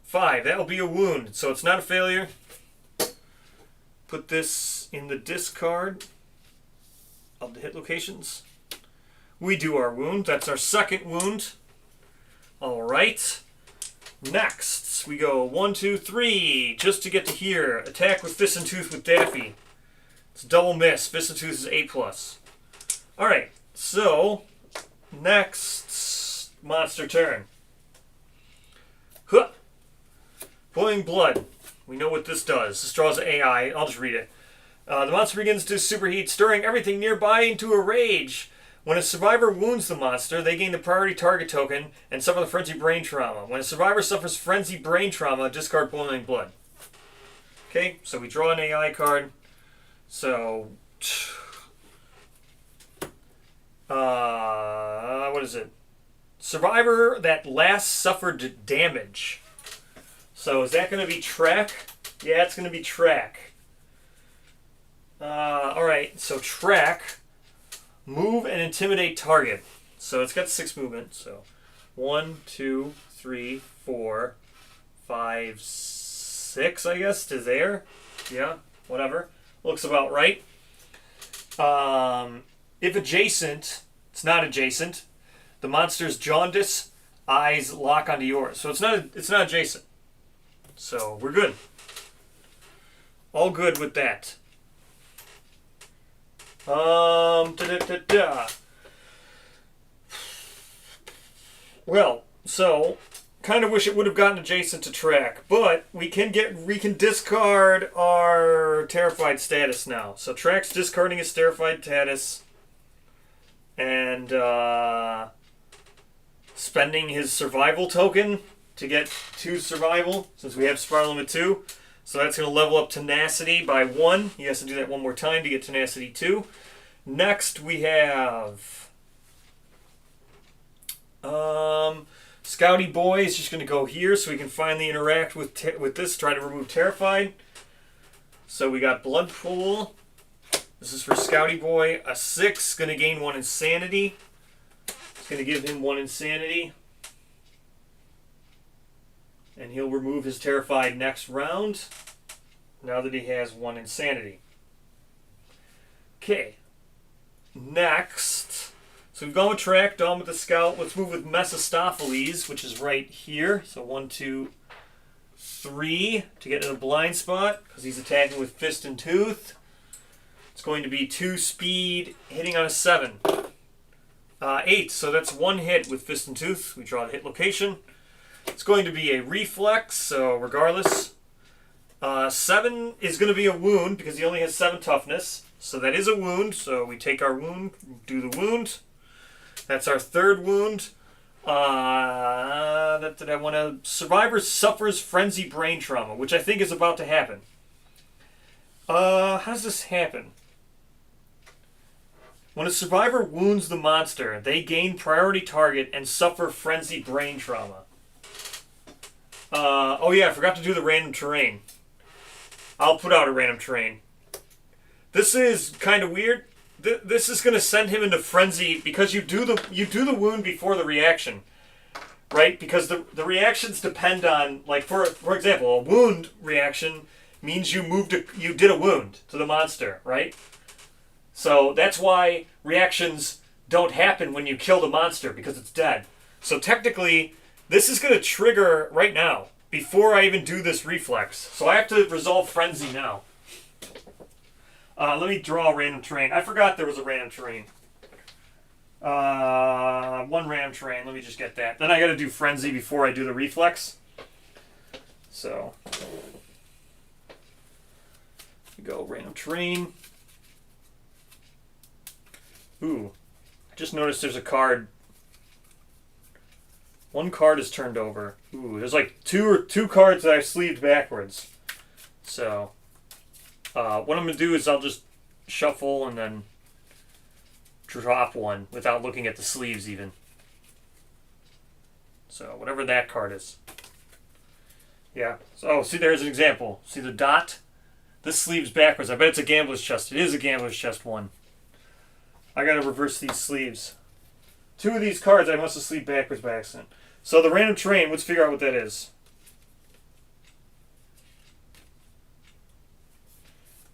5, that'll be a wound, so it's not a failure. Put this in the discard of the hit locations. We do our wound. That's our second wound. All right. Next, we go 1, 2, 3, just to get to here. Attack with Fist and Tooth with Daffy. It's a double miss. Fist and Tooth is A+. All right, so next monster turn. Huh. Boiling Blood. We know what this does. This draws AI. I'll just read it. The monster begins to superheat, stirring everything nearby into a rage. When a survivor wounds the monster, they gain the priority target token and suffer the frenzy brain trauma. When a survivor suffers frenzy brain trauma, discard Boiling Blood. Okay, so we draw an AI card. So What is it? Survivor that last suffered damage. So is that going to be track? Yeah, it's going to be track. Alright, so track. Move and intimidate target. So it's got 6 movement. So 1, 2, 3, 4, 5, 6, I guess, to there. Yeah, whatever. Looks about right. If adjacent, it's not adjacent. The monster's jaundice eyes lock onto yours. So it's not adjacent. So we're good. All good with that. Well, so kind of wish it would have gotten adjacent to track, but we can discard our terrified status now. So track's discarding his terrified status and spending his survival token to get 2 survival, since we have spiral limit 2. So that's going to level up tenacity by 1. He has to do that one more time to get tenacity 2. Next we have Scouty Boy is just going to go here so we can finally interact with this, try to remove Terrified. So we got Blood Pool. This is for Scouty Boy. A 6, going to gain 1 Insanity. It's going to give him 1 Insanity. And he'll remove his Terrified next round, now that he has 1 Insanity. Okay. Next, so we've gone with track, done with the scout. Let's move with Mephistopheles, which is right here. So 1, 2, 3 to get in a blind spot because he's attacking with Fist and Tooth. It's going to be 2 speed, hitting on a 7. 8, so that's 1 hit with Fist and Tooth. We draw the hit location. It's going to be a reflex, so regardless. 7 is going to be a wound because he only has 7 toughness. So that is a wound, so we take our wound, do the wound. That's our 3rd wound. Survivor suffers frenzy brain trauma, which I think is about to happen. How does this happen? When a survivor wounds the monster, they gain priority target and suffer frenzy brain trauma. Oh yeah, I forgot to do the random terrain. I'll put out a random terrain. This is kind of weird. This is going to send him into frenzy because you do the wound before the reaction, right? Because the reactions depend on, like, for example, a wound reaction means you did a wound to the monster, right? So that's why reactions don't happen when you kill the monster, because it's dead. So technically, this is going to trigger right now before I even do this reflex. So I have to resolve frenzy now. Let me draw a random terrain. I forgot there was a random terrain. 1 random terrain. Let me just get that. Then I got to do frenzy before I do the reflex. So, go random terrain. Ooh, I just noticed there's a card. 1 card is turned over. Ooh, there's like two cards that I sleeved backwards. So, what I'm going to do is I'll just shuffle and then drop 1 without looking at the sleeves even. So, whatever that card is. Yeah. So, see, there's an example. See the dot? This sleeve's backwards. I bet it's a gambler's chest. It is a gambler's chest 1. I got to reverse these sleeves. 2 of these cards I must have sleeved backwards by accident. So, the random terrain, let's figure out what that is.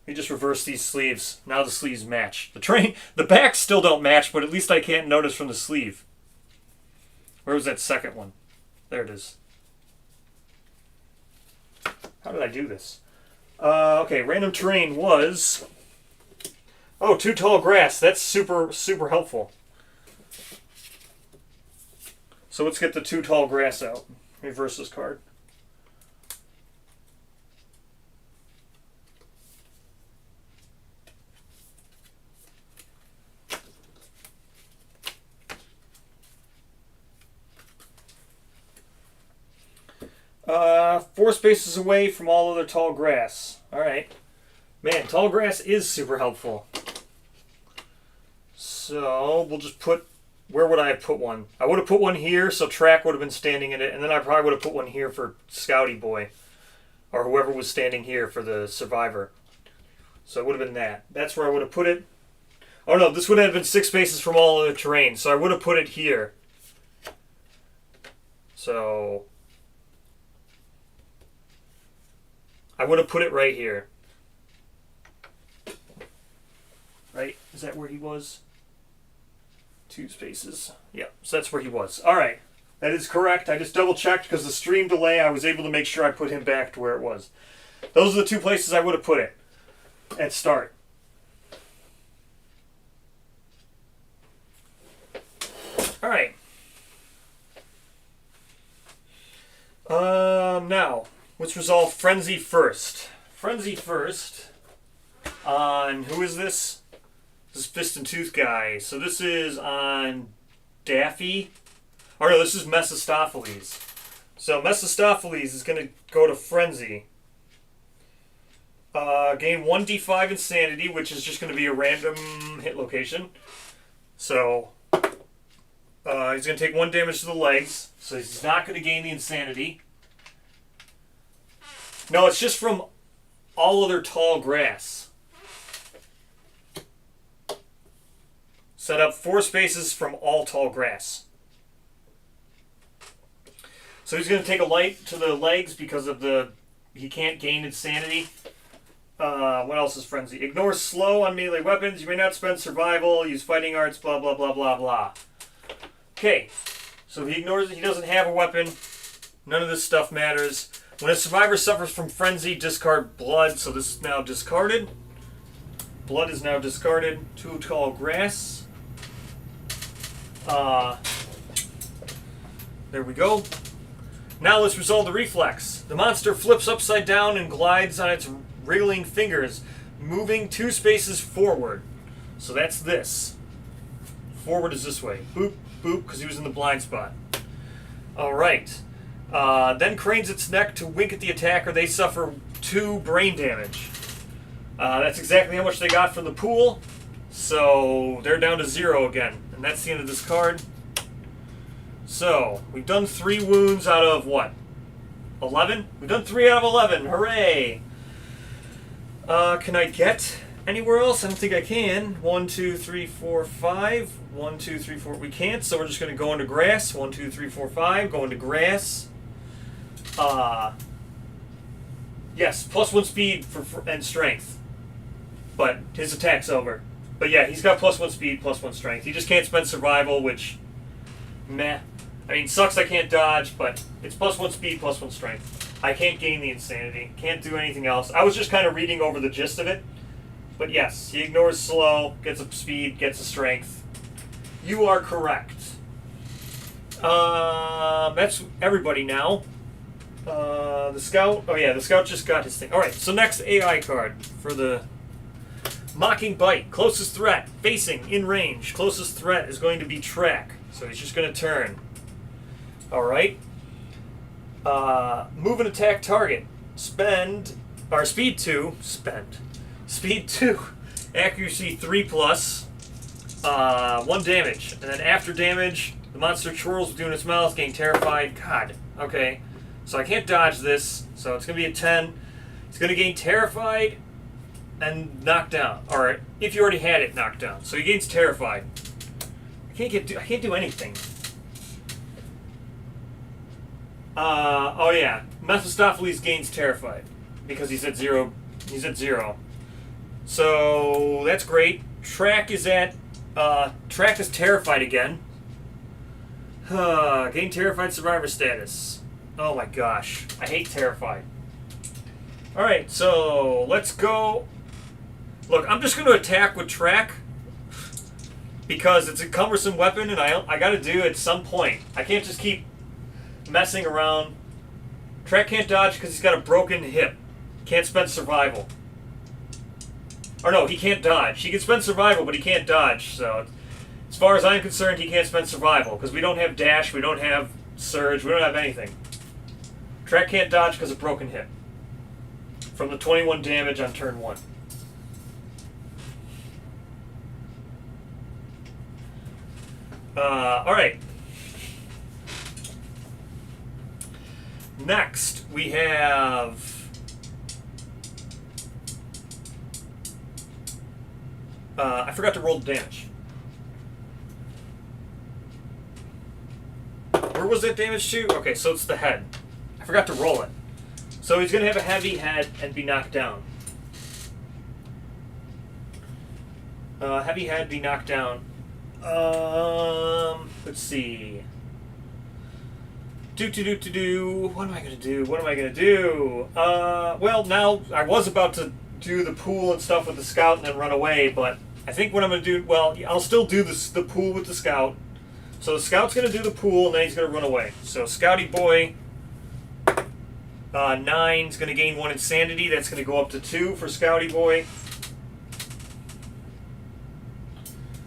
We just reverse these sleeves. Now the sleeves match. The backs still don't match, but at least I can't notice from the sleeve. Where was that second one? There it is. How did I do this? Okay, random terrain was... Oh, 2 tall grass. That's super, super helpful. So let's get the 2 tall grass out. Reverse this card. Four spaces away from all other tall grass. Alright. Man, tall grass is super helpful. So So we'll just put, where would I have put one? I would have put one here, so Track would have been standing in it, and then I probably would have put one here for Scouty Boy, or whoever was standing here for the Survivor. So it would have been that. That's where I would have put it. Oh no, this would have been 6 spaces from all other terrain, so I would have put it here. So I would have put it right here. Right? Is that where he was? 2 spaces. Yeah, so that's where he was. All right. That is correct. I just double checked because the stream delay, I was able to make sure I put him back to where it was. Those are the 2 places I would have put it at start. All right. Now, let's resolve Frenzy first. Frenzy first on, who is this? This is Fist and Tooth guy. So this is on Daffy. Or no, this is Mephistopheles. So Mephistopheles is going to go to Frenzy. Gain 1d5 Insanity, which is just going to be a random hit location. So he's going to take 1 damage to the legs. So he's not going to gain the Insanity. No, it's just from all other tall grass. Set up 4 spaces from all tall grass. So he's going to take a light to the legs because of he can't gain Insanity. What else is Frenzy? Ignore slow on melee weapons. You may not spend survival. Use fighting arts. Blah, blah, blah, blah, blah. Okay. So he ignores it. He doesn't have a weapon. None of this stuff matters. When a survivor suffers from Frenzy, discard Blood. So this is now discarded. Blood is now discarded. 2 tall grass. There we go. Now let's resolve the reflex. The monster flips upside down and glides on its wriggling fingers, moving 2 spaces forward. So that's this. Forward is this way. Boop, boop, because he was in the blind spot. Alright. Then cranes its neck to wink at the attacker. They suffer 2 brain damage. That's exactly how much they got from the pool. So they're down to 0 again. And that's the end of this card. So, we've done 3 wounds out of what? 11? We've done 3 out of 11. Hooray! Can I get anywhere else? I don't think I can. 1, 2, 3, 4, 5. 1, 2, 3, 4. We can't, so we're just going to go into grass. 1, 2, 3, 4, 5. Go into grass. Yes, +1 speed and strength. But his attack's over. But yeah, he's got +1 speed, +1 strength. He just can't spend survival, which, meh. I mean, sucks I can't dodge, but it's +1 speed, +1 strength. I can't gain the Insanity. Can't do anything else. I was just kind of reading over the gist of it. But yes, he ignores slow, gets a speed, gets a strength. You are correct. That's everybody now. The Scout. Oh yeah, the Scout just got his thing. Alright, so next AI card for the Mocking Bite. Closest threat. Facing, in range. Closest threat is going to be Track. So he's just going to turn. Alright. Move and attack target. Speed 2. Speed 2. Accuracy 3+. 1 damage. And then after damage, the monster twirls between its mouth, gain terrified. God. Okay. So I can't dodge this. So it's going to be a 10. It's going to gain terrified and knocked down. Or if you already had it knocked down. So he gains terrified. I can't do anything. Oh yeah, Mephistopheles gains terrified because he's at 0. He's at 0. So that's great. Track is terrified again. Gain terrified survivor status. Oh my gosh, I hate terrified. All right, so let's go. Look, I'm just going to attack with Track because it's a cumbersome weapon, and I got to do it at some point. I can't just keep messing around. Track can't dodge because he's got a broken hip. Can't spend survival. Or no, he can't dodge. He can spend survival, but he can't dodge. So, as far as I'm concerned, he can't spend survival because we don't have dash, we don't have surge, we don't have anything. Track can't dodge because of broken hip. From the 21 damage on turn 1. All right. Next, we have I forgot to roll the damage. Where was that damage to? Okay, so it's the head. I forgot to roll it. So he's going to have a heavy head and be knocked down. Heavy head, be knocked down. Let's see. What am I going to do? What am I going to do? Well, now I was about to do the pool and stuff with the scout and then run away, but I think what I'm going to do, well, I'll still do the pool with the scout. So the scout's going to do the pool and then he's going to run away. So Scouty Boy, 9's going to gain 1 insanity. That's going to go up to 2 for Scouty Boy.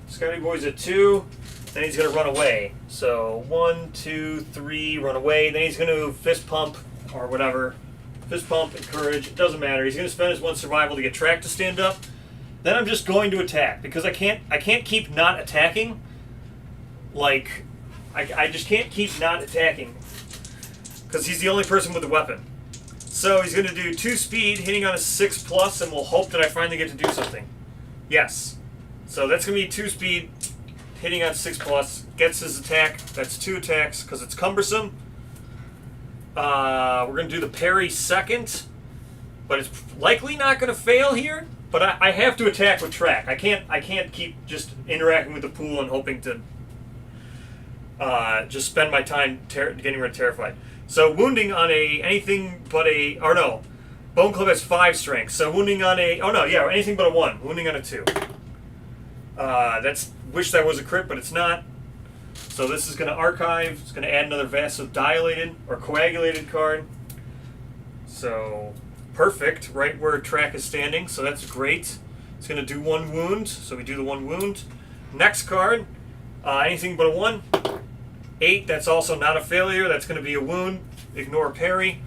Scouty Boy's at 2. Then he's going to run away. So 1, 2, 3, run away. Then he's going to fist pump or whatever. Fist pump, encourage, it doesn't matter. He's going to spend his 1 survival to get Track to stand up. Then I'm just going to attack because I can't keep not attacking. Like, I just can't keep not attacking because he's the only person with a weapon. So he's going to do 2 speed, hitting on a 6+, and we'll hope that I finally get to do something. Yes. So that's going to be 2 speed, hitting on 6+, gets his attack. That's 2 attacks because it's cumbersome. We're going to do the parry second, but it's likely not going to fail here. But I have to attack with Track. I can't keep just interacting with the pool and hoping to just spend my time getting rid of Terrified. So wounding on anything but Bone Club has 5 strength. So wounding on anything but a 1. Wounding on a 2. Wish that was a crit, but it's not. So this is going to archive. It's going to add another Vassive Dilated or Coagulated card. So perfect, right where Track is standing. So that's great. It's going to do 1 wound. So we do the 1 wound. Next card, anything but a 1. 8, that's also not a failure. That's going to be a wound. Ignore parry.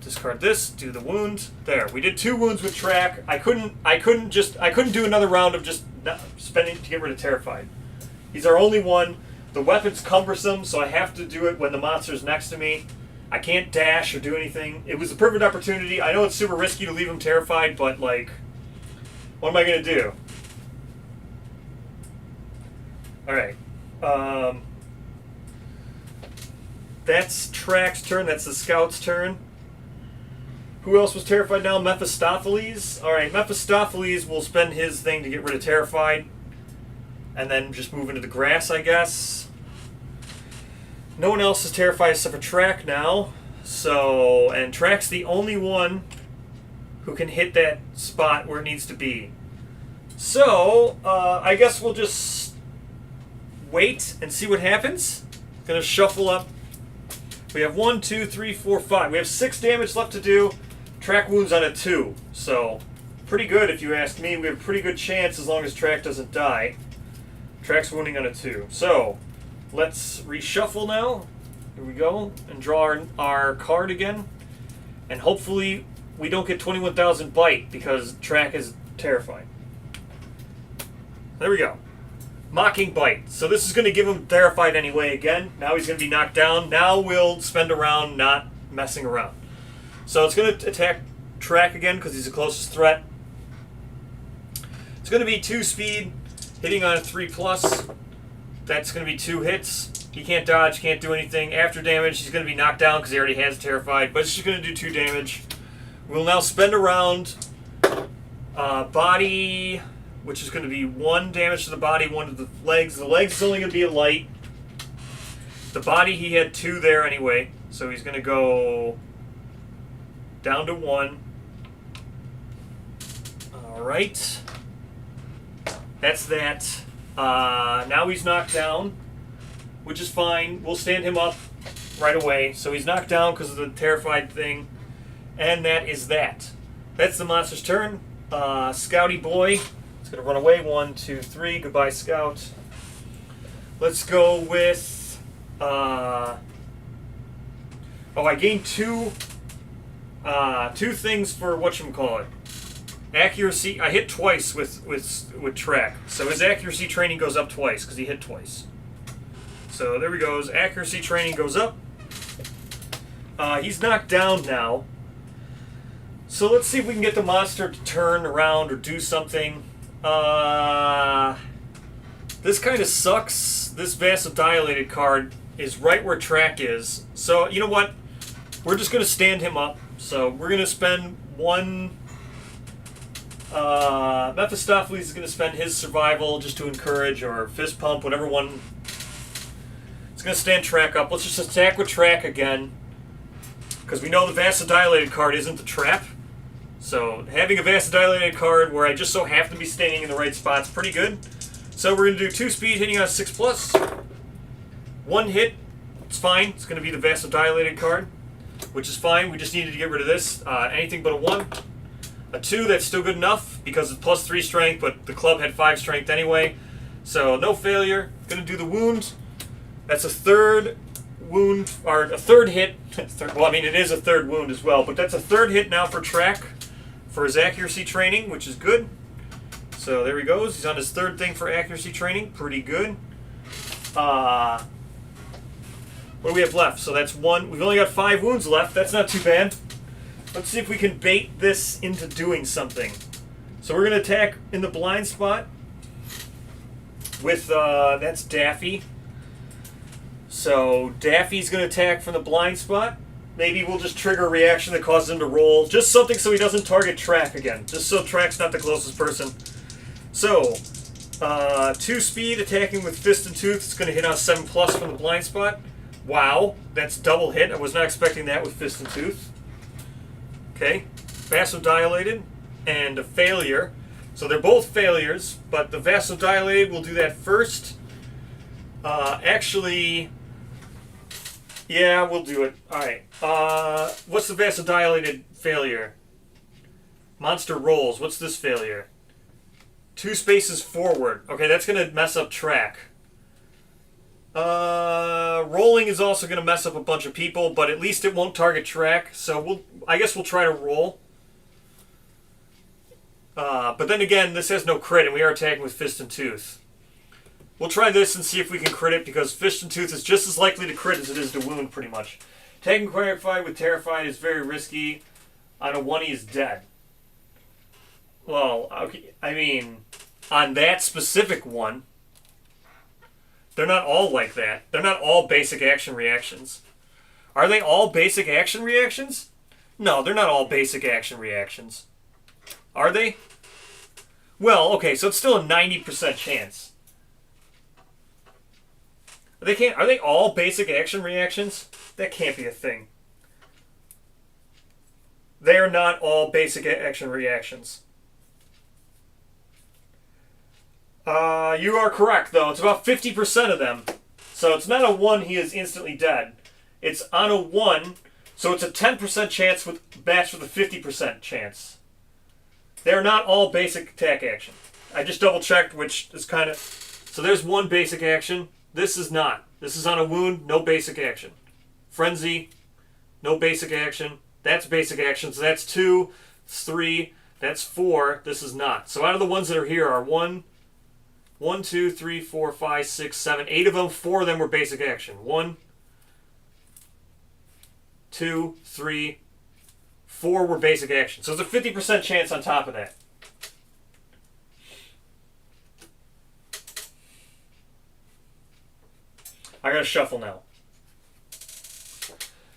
Discard this. Do the wound. There. We did 2 wounds with Track. I couldn't do another round of just spending to get rid of Terrified. He's our only one. The weapon's cumbersome, so I have to do it when the monster's next to me. I can't dash or do anything. It was a perfect opportunity. I know it's super risky to leave him Terrified, but like, what am I going to do? Alright. That's Track's turn. That's the Scout's turn. Who else was Terrified now? Mephistopheles. Alright, Mephistopheles will spend his thing to get rid of Terrified. And then just move into the grass, I guess. No one else is Terrified except for Track now. So, and Track's the only one who can hit that spot where it needs to be. So, I guess we'll just wait and see what happens. Gonna shuffle up. We have 1, 2, 3, 4, 5. We have 6 damage left to do. Track wounds on a 2. So, pretty good if you ask me. We have a pretty good chance as long as Track doesn't die. Track's wounding on a 2. So, let's reshuffle now. Here we go. And draw our card again. And hopefully we don't get 21,000 bite because Track is terrified. There we go. Mocking Bite. So this is going to give him terrified anyway again. Now he's going to be knocked down. Now we'll spend a round not messing around. So it's going to attack Track again because he's the closest threat. It's going to be 2 speed, hitting on a 3+. That's going to be 2 hits. He can't dodge, can't do anything. After damage, he's going to be knocked down because he already has Terrified, but it's just going to do 2 damage. We'll now spend a round. Body, which is going to be 1 damage to the body, 1 to the legs. The legs is only going to be a light. The body, he had 2 there anyway, so he's going to go down to 1. Alright. That's that. Now he's knocked down, which is fine. We'll stand him up right away. So he's knocked down because of the terrified thing. And that is that. That's the monster's turn. Scouty Boy is going to run away. 1, 2, 3. Goodbye, Scout. Let's go with... I gained 2 things for whatchamacallit. Accuracy, I hit twice with track. So his accuracy training goes up twice because he hit twice. So there he goes. Accuracy training goes up. He's knocked down now. So let's see if we can get the monster to turn around or do something. This kind of sucks. This vasodilated card is right where track is. So you know what? We're just going to stand him up. So we're going to spend one... Mephistopheles is going to spend his survival just to encourage, or fist pump, whatever one. It's going to stand track up. Let's just attack with track again. Because we know the vasodilated card isn't the trap. So having a vasodilated card where I just so happen to be standing in the right spot is pretty good. So we're going to do 2 speed hitting on a 6+. 1 hit, it's fine. It's going to be the vasodilated card, which is fine. We just needed to get rid of this. Anything but a 1. A 2, that's still good enough because it's +3 strength, but the club had 5 strength anyway. So no failure. Going to do the wound. That's a 3rd wound, or a 3rd hit. Well, I mean, it is a 3rd wound as well, but that's a 3rd hit now for track for his accuracy training, which is good. So there he goes. He's on his 3rd thing for accuracy training. Pretty good. What do we have left? So that's 1. We've only got 5 wounds left. That's not too bad. Let's see if we can bait this into doing something. So we're going to attack in the blind spot with, that's Daffy. So Daffy's going to attack from the blind spot. Maybe we'll just trigger a reaction that causes him to roll. Just something so he doesn't target track again. Just so track's not the closest person. So, 2 speed attacking with fist and tooth. It's going to hit on 7+ from the blind spot. Wow, that's double hit. I was not expecting that with fist and tooth. Okay, vasodilated and a failure. So they're both failures, but the vasodilated will do that first. Actually, yeah, we'll do it. Alright, what's the vasodilated failure? Monster rolls. What's this failure? 2 spaces forward. Okay, that's going to mess up track. Rolling is also going to mess up a bunch of people, but at least it won't target track. So I guess we'll try to roll. But then again, this has no crit, and we are attacking with fist and tooth. We'll try this and see if we can crit it, because fist and tooth is just as likely to crit as it is to wound, pretty much. Taking Terrified with Terrified is very risky. On a 1, he is dead. Well, okay, I mean, on that specific one, they're not all like that. They're not all basic action reactions. Are they all basic action reactions? No, they're not all basic action reactions. Are they? Well, okay, so it's still a 90% chance. Are they all basic action reactions? That can't be a thing. They are not all basic action reactions. You are correct, though. It's about 50% of them. So it's not a 1, he is instantly dead. It's on a 1, so it's a 10% chance matched with a 50% chance. They're not all basic attack action. I just double-checked, which is kind of... So there's 1 basic action. This is not. This is on a wound, no basic action. Frenzy, no basic action. That's basic action, so that's 2, 3, that's 4. This is not. So out of the ones that are here are 1, 2, 3, 4, 5, 6, 7, 8 of them. 4 of them were basic action. 1, 2, 3, 4 were basic action. So it's a 50% chance on top of that. I gotta shuffle now.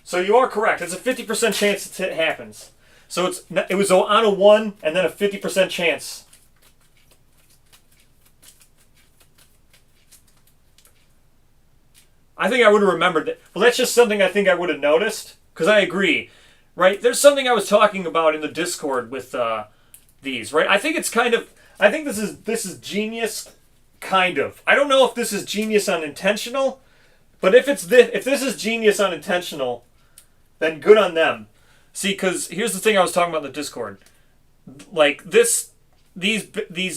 So you are correct. It's a 50% chance it happens. So it was on a 1 and then a 50% chance. I think I would have remembered that. Well, that's just something I think I would have noticed, because I agree, right? There's something I was talking about in the Discord with these, right? I think it's kind of, I think this is genius, kind of. I don't know if this is genius unintentional, but if this is genius unintentional, then good on them. See, because here's the thing I was talking about in the Discord, like these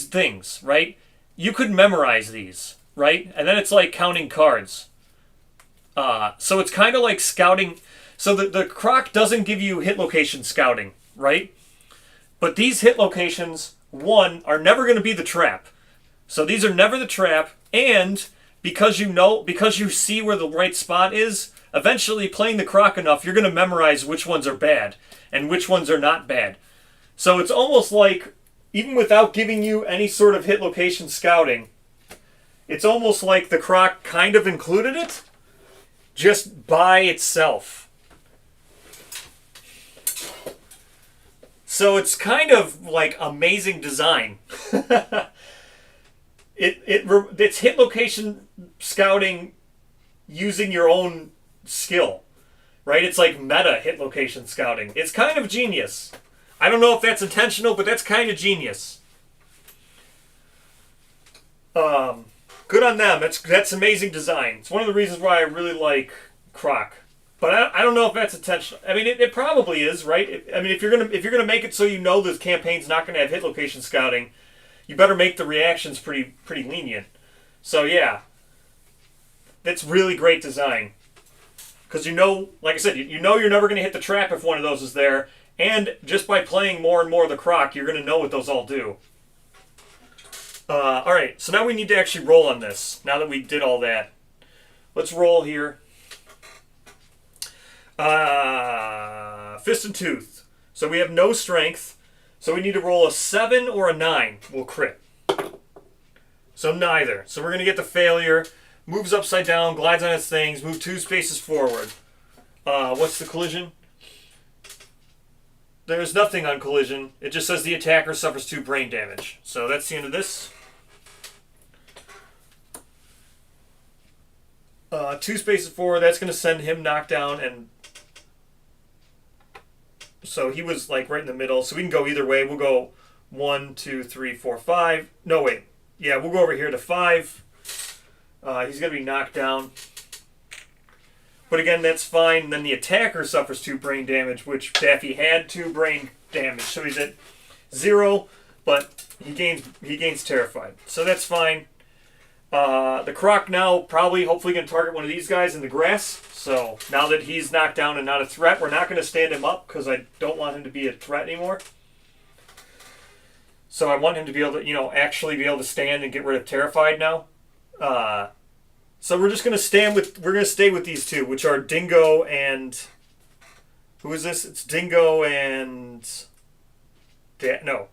things, right? You could memorize these, right? And then it's like counting cards. So it's kind of like scouting. So the Croc doesn't give you hit location scouting, right? But these hit locations, one, are never going to be the trap. So these are never the trap, and because you see where the right spot is, eventually playing the Croc enough, you're going to memorize which ones are bad and which ones are not bad. So it's almost like, even without giving you any sort of hit location scouting, it's almost like the Croc kind of included it just by itself. So it's kind of like amazing design. It's hit location scouting using your own skill, right? It's like meta hit location scouting. It's kind of genius. I don't know if that's intentional, but that's kind of genius. Good on them. That's amazing design. It's one of the reasons why I really like Croc. But I don't know if that's intentional. I mean, it probably is, right? I mean, if you're gonna make it so you know the campaign's not gonna have hit location scouting, you better make the reactions pretty lenient. So yeah, that's really great design. Because like I said, you know you're never gonna hit the trap if one of those is there, and just by playing more and more of the Croc, you're gonna know what those all do. All right, so now we need to actually roll on this. Now that we did all that, let's roll here. Fist and Tooth. So we have no strength. So we need to roll a 7 or a 9. We'll crit. So neither. So we're going to get the failure. Moves upside down, glides on its things, move 2 spaces forward. What's the collision? There's nothing on collision. It just says the attacker suffers 2 brain damage. So that's the end of this. 2 spaces forward, that's going to send him knocked down, and so he was like right in the middle. So we can go either way. We'll go 1, 2, 3, 4, 5. No, wait. Yeah, we'll go over here to 5. He's going to be knocked down. But again, that's fine. Then the attacker suffers 2 brain damage, which Daffy had 2 brain damage. So he's at 0, but he gains terrified. So that's fine. The Croc now probably, hopefully, going to target one of these guys in the grass. So now that he's knocked down and not a threat, we're not going to stand him up because I don't want him to be a threat anymore. So I want him to be able to, actually be able to stand and get rid of terrified now. So we're just going to stay with these two, which are Dingo and, who is this? It's Dingo and, no,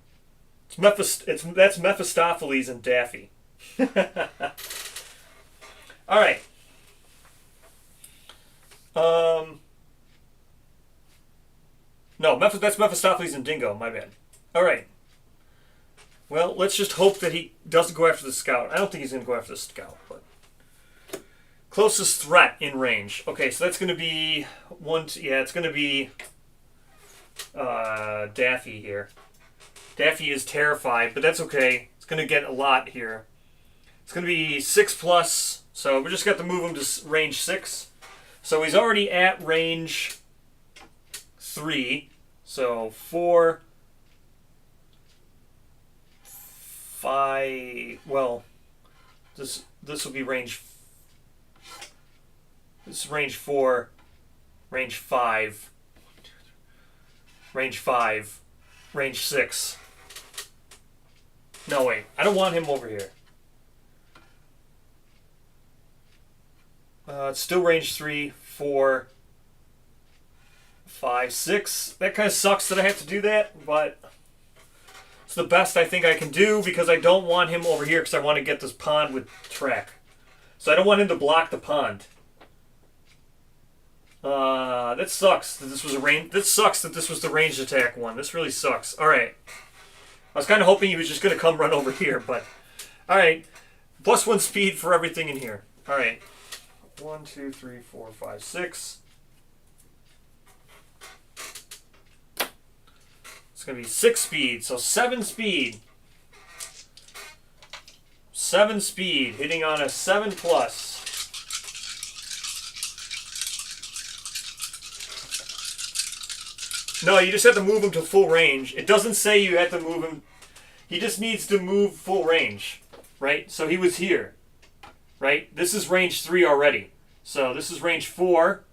that's Mephistopheles and Daffy. All right. No, that's Mephistopheles and Dingo. My bad. All right. Well, let's just hope that he doesn't go after the scout. I don't think he's going to go after the scout, but closest threat in range. Okay, so that's going to be it's going to be Daffy here. Daffy is terrified, but that's okay. It's going to get a lot here. It's going to be 6+, so we just got to move him to range 6. So he's already at range 3. So 4, 5. Well, this will be range. This is range 4, range 5, range 5, range 6. No, wait. I don't want him over here. It's still range 3, 4, 5, 6. That kind of sucks that I have to do that, but it's the best I think I can do because I don't want him over here because I want to get this pond with track. So I don't want him to block the pond. That sucks that this was a range. This sucks that this was the ranged attack one. This really sucks. All right. I was kind of hoping he was just going to come run over here, but all right. +1 speed for everything in here. All right. 1, 2, 3, 4, 5, 6. It's going to be 6 speed, so 7 speed. 7 speed, hitting on a 7+. No, you just have to move him to full range. It doesn't say you have to move him. He just needs to move full range, right? So he was here, right? This is range 3 already. So this is range 4.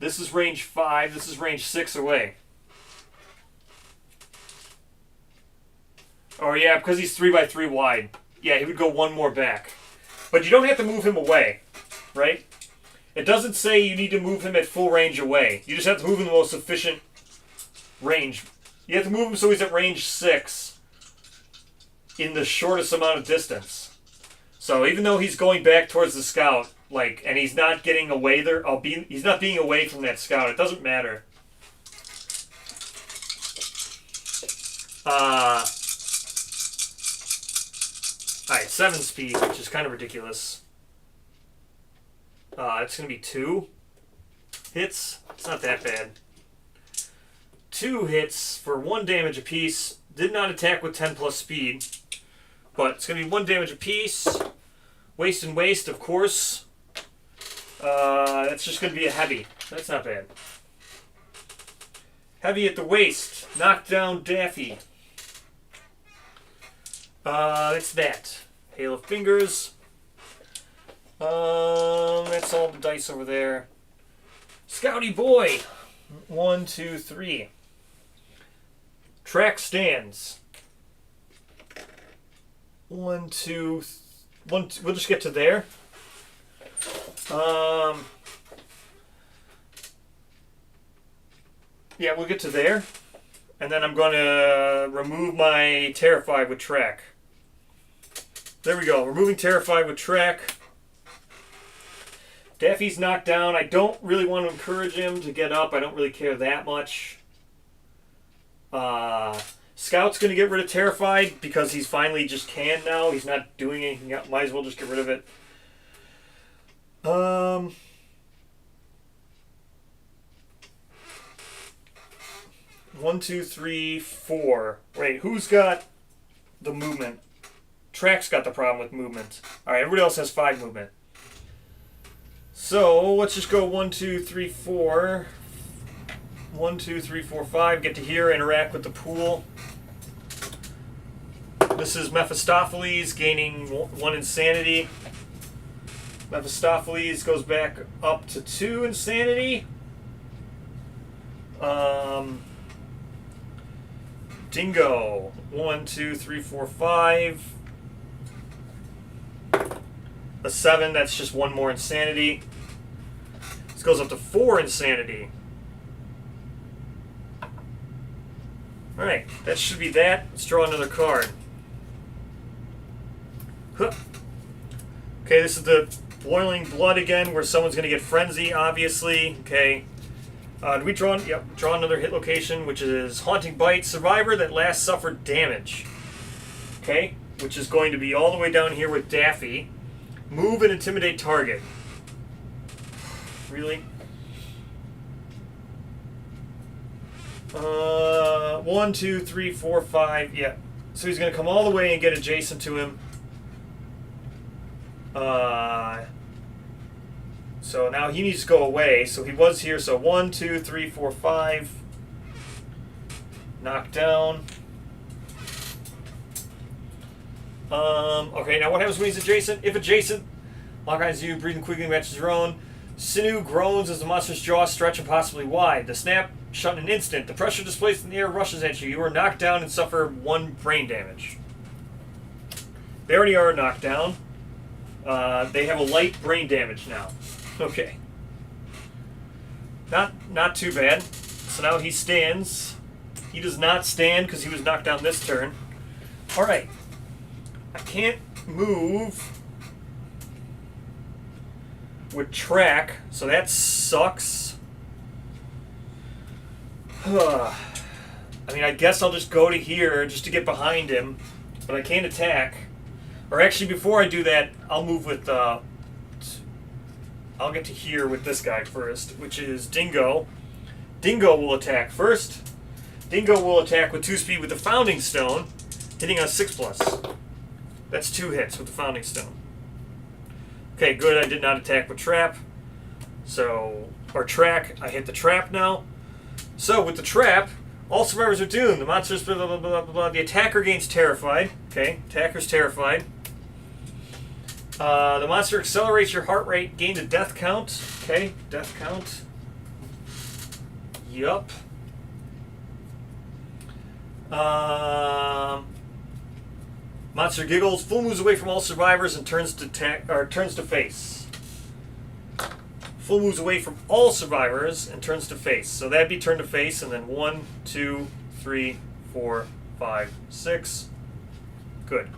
This is range 5. This is range 6 away. Oh yeah, because he's 3x3 wide. Yeah, he would go one more back. But you don't have to move him away, right? It doesn't say you need to move him at full range away. You just have to move him the most efficient range. You have to move him so he's at range 6 in the shortest amount of distance. So even though he's going back towards the scout, like, and he's not getting away there, he's not being away from that scout. It doesn't matter. Alright, 7 speed, which is kind of ridiculous. It's going to be 2 hits. It's not that bad. 2 hits for 1 damage apiece. Did not attack with 10 plus speed. But it's going to be 1 damage apiece. Waste and waste, of course. That's just going to be a heavy. That's not bad. Heavy at the waist. Knock down Daffy. It's that. Hail of Fingers. That's all the dice over there. Scouty Boy. 1, 2, 3. Track stands. 1, 2, 1. We'll just get to there. Yeah, we'll get to there. And then I'm going to remove my Terrified with Track. There we go. Removing Terrified with Track. Daffy's knocked down. I don't really want to encourage him to get up. I don't really care that much. Scout's going to get rid of Terrified because he's finally just can now. He's not doing anything else. Might as well just get rid of it. 1, 2, 3, 4. Wait, who's got the movement? Track's got the problem with movement. Alright, everybody else has 5 movement. So, let's just go 1, 2, 3, 4. 1, 2, 3, 4, 5. Get to here, interact with the pool. This is Mephistopheles gaining 1 insanity. Mephistopheles goes back up to 2 insanity. Dingo. 1, 2, 3, 4, 5. A 7, that's just 1 more insanity. This goes up to 4 insanity. Alright, that should be that. Let's draw another card. Huh. Okay, this is the Boiling Blood again, where someone's going to get Frenzy, obviously. Okay. Do we draw? Yep, draw another hit location, which is Haunting Bite. Survivor that last suffered damage. Okay, which is going to be all the way down here with Daffy. Move and intimidate target. Really? 1, 2, 3, 4, 5. Yeah. So he's going to come all the way and get adjacent to him. So now he needs to go away. So he was here. So 1, 2, 3, 4, 5. Knock down. Okay, now what happens when he's adjacent? If adjacent, lock eyes you, breathing quickly matches your own. Sinew groans as the monster's jaws stretch impossibly wide. The snap shut in an instant. The pressure displaced in the air rushes at you. You are knocked down and suffer 1 brain damage. They already are knocked down. They have a light brain damage now. Okay. Not too bad. So now he stands. He does not stand because he was knocked down this turn. Alright. I can't move with Track, so that sucks. I mean, I guess I'll just go to here just to get behind him, but I can't attack. Or actually, before I do that, I'll move with, I'll get to here with this guy first, which is Dingo. Dingo will attack first. Dingo will attack with 2 speed with the Founding Stone, hitting on 6+. That's 2 hits with the Founding Stone. Okay, good, I did not attack with Trap. So, or Track, I hit the Trap now. So, with the Trap, all survivors are doomed. The monster's blah, blah, blah, blah, blah. The attacker gains Terrified. Okay, attacker's Terrified. The monster accelerates your heart rate, gains a death count. Okay, death count. Yup. Monster giggles, full moves away from all survivors and turns to face. Full moves away from all survivors and turns to face. So that'd be turn to face, and then 1, 2, 3, 4, 5, 6. Good.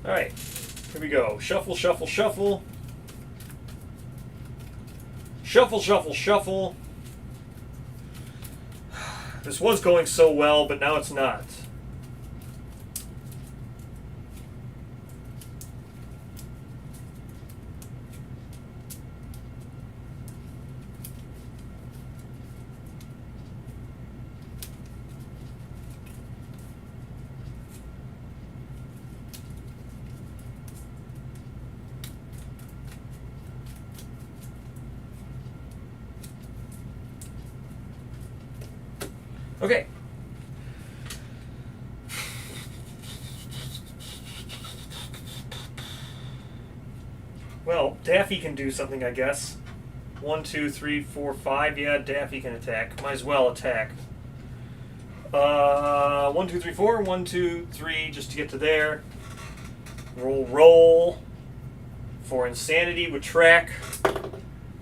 Alright, here we go. Shuffle, shuffle, shuffle. Shuffle, shuffle, shuffle. This was going so well, but now it's not. Okay. Well, Daffy can do something, I guess. 1, 2, 3, 4, 5. Yeah, Daffy can attack. Might as well attack. 1, 2, 3, 4. 1, 2, 3, just to get to there. Roll. For insanity with track.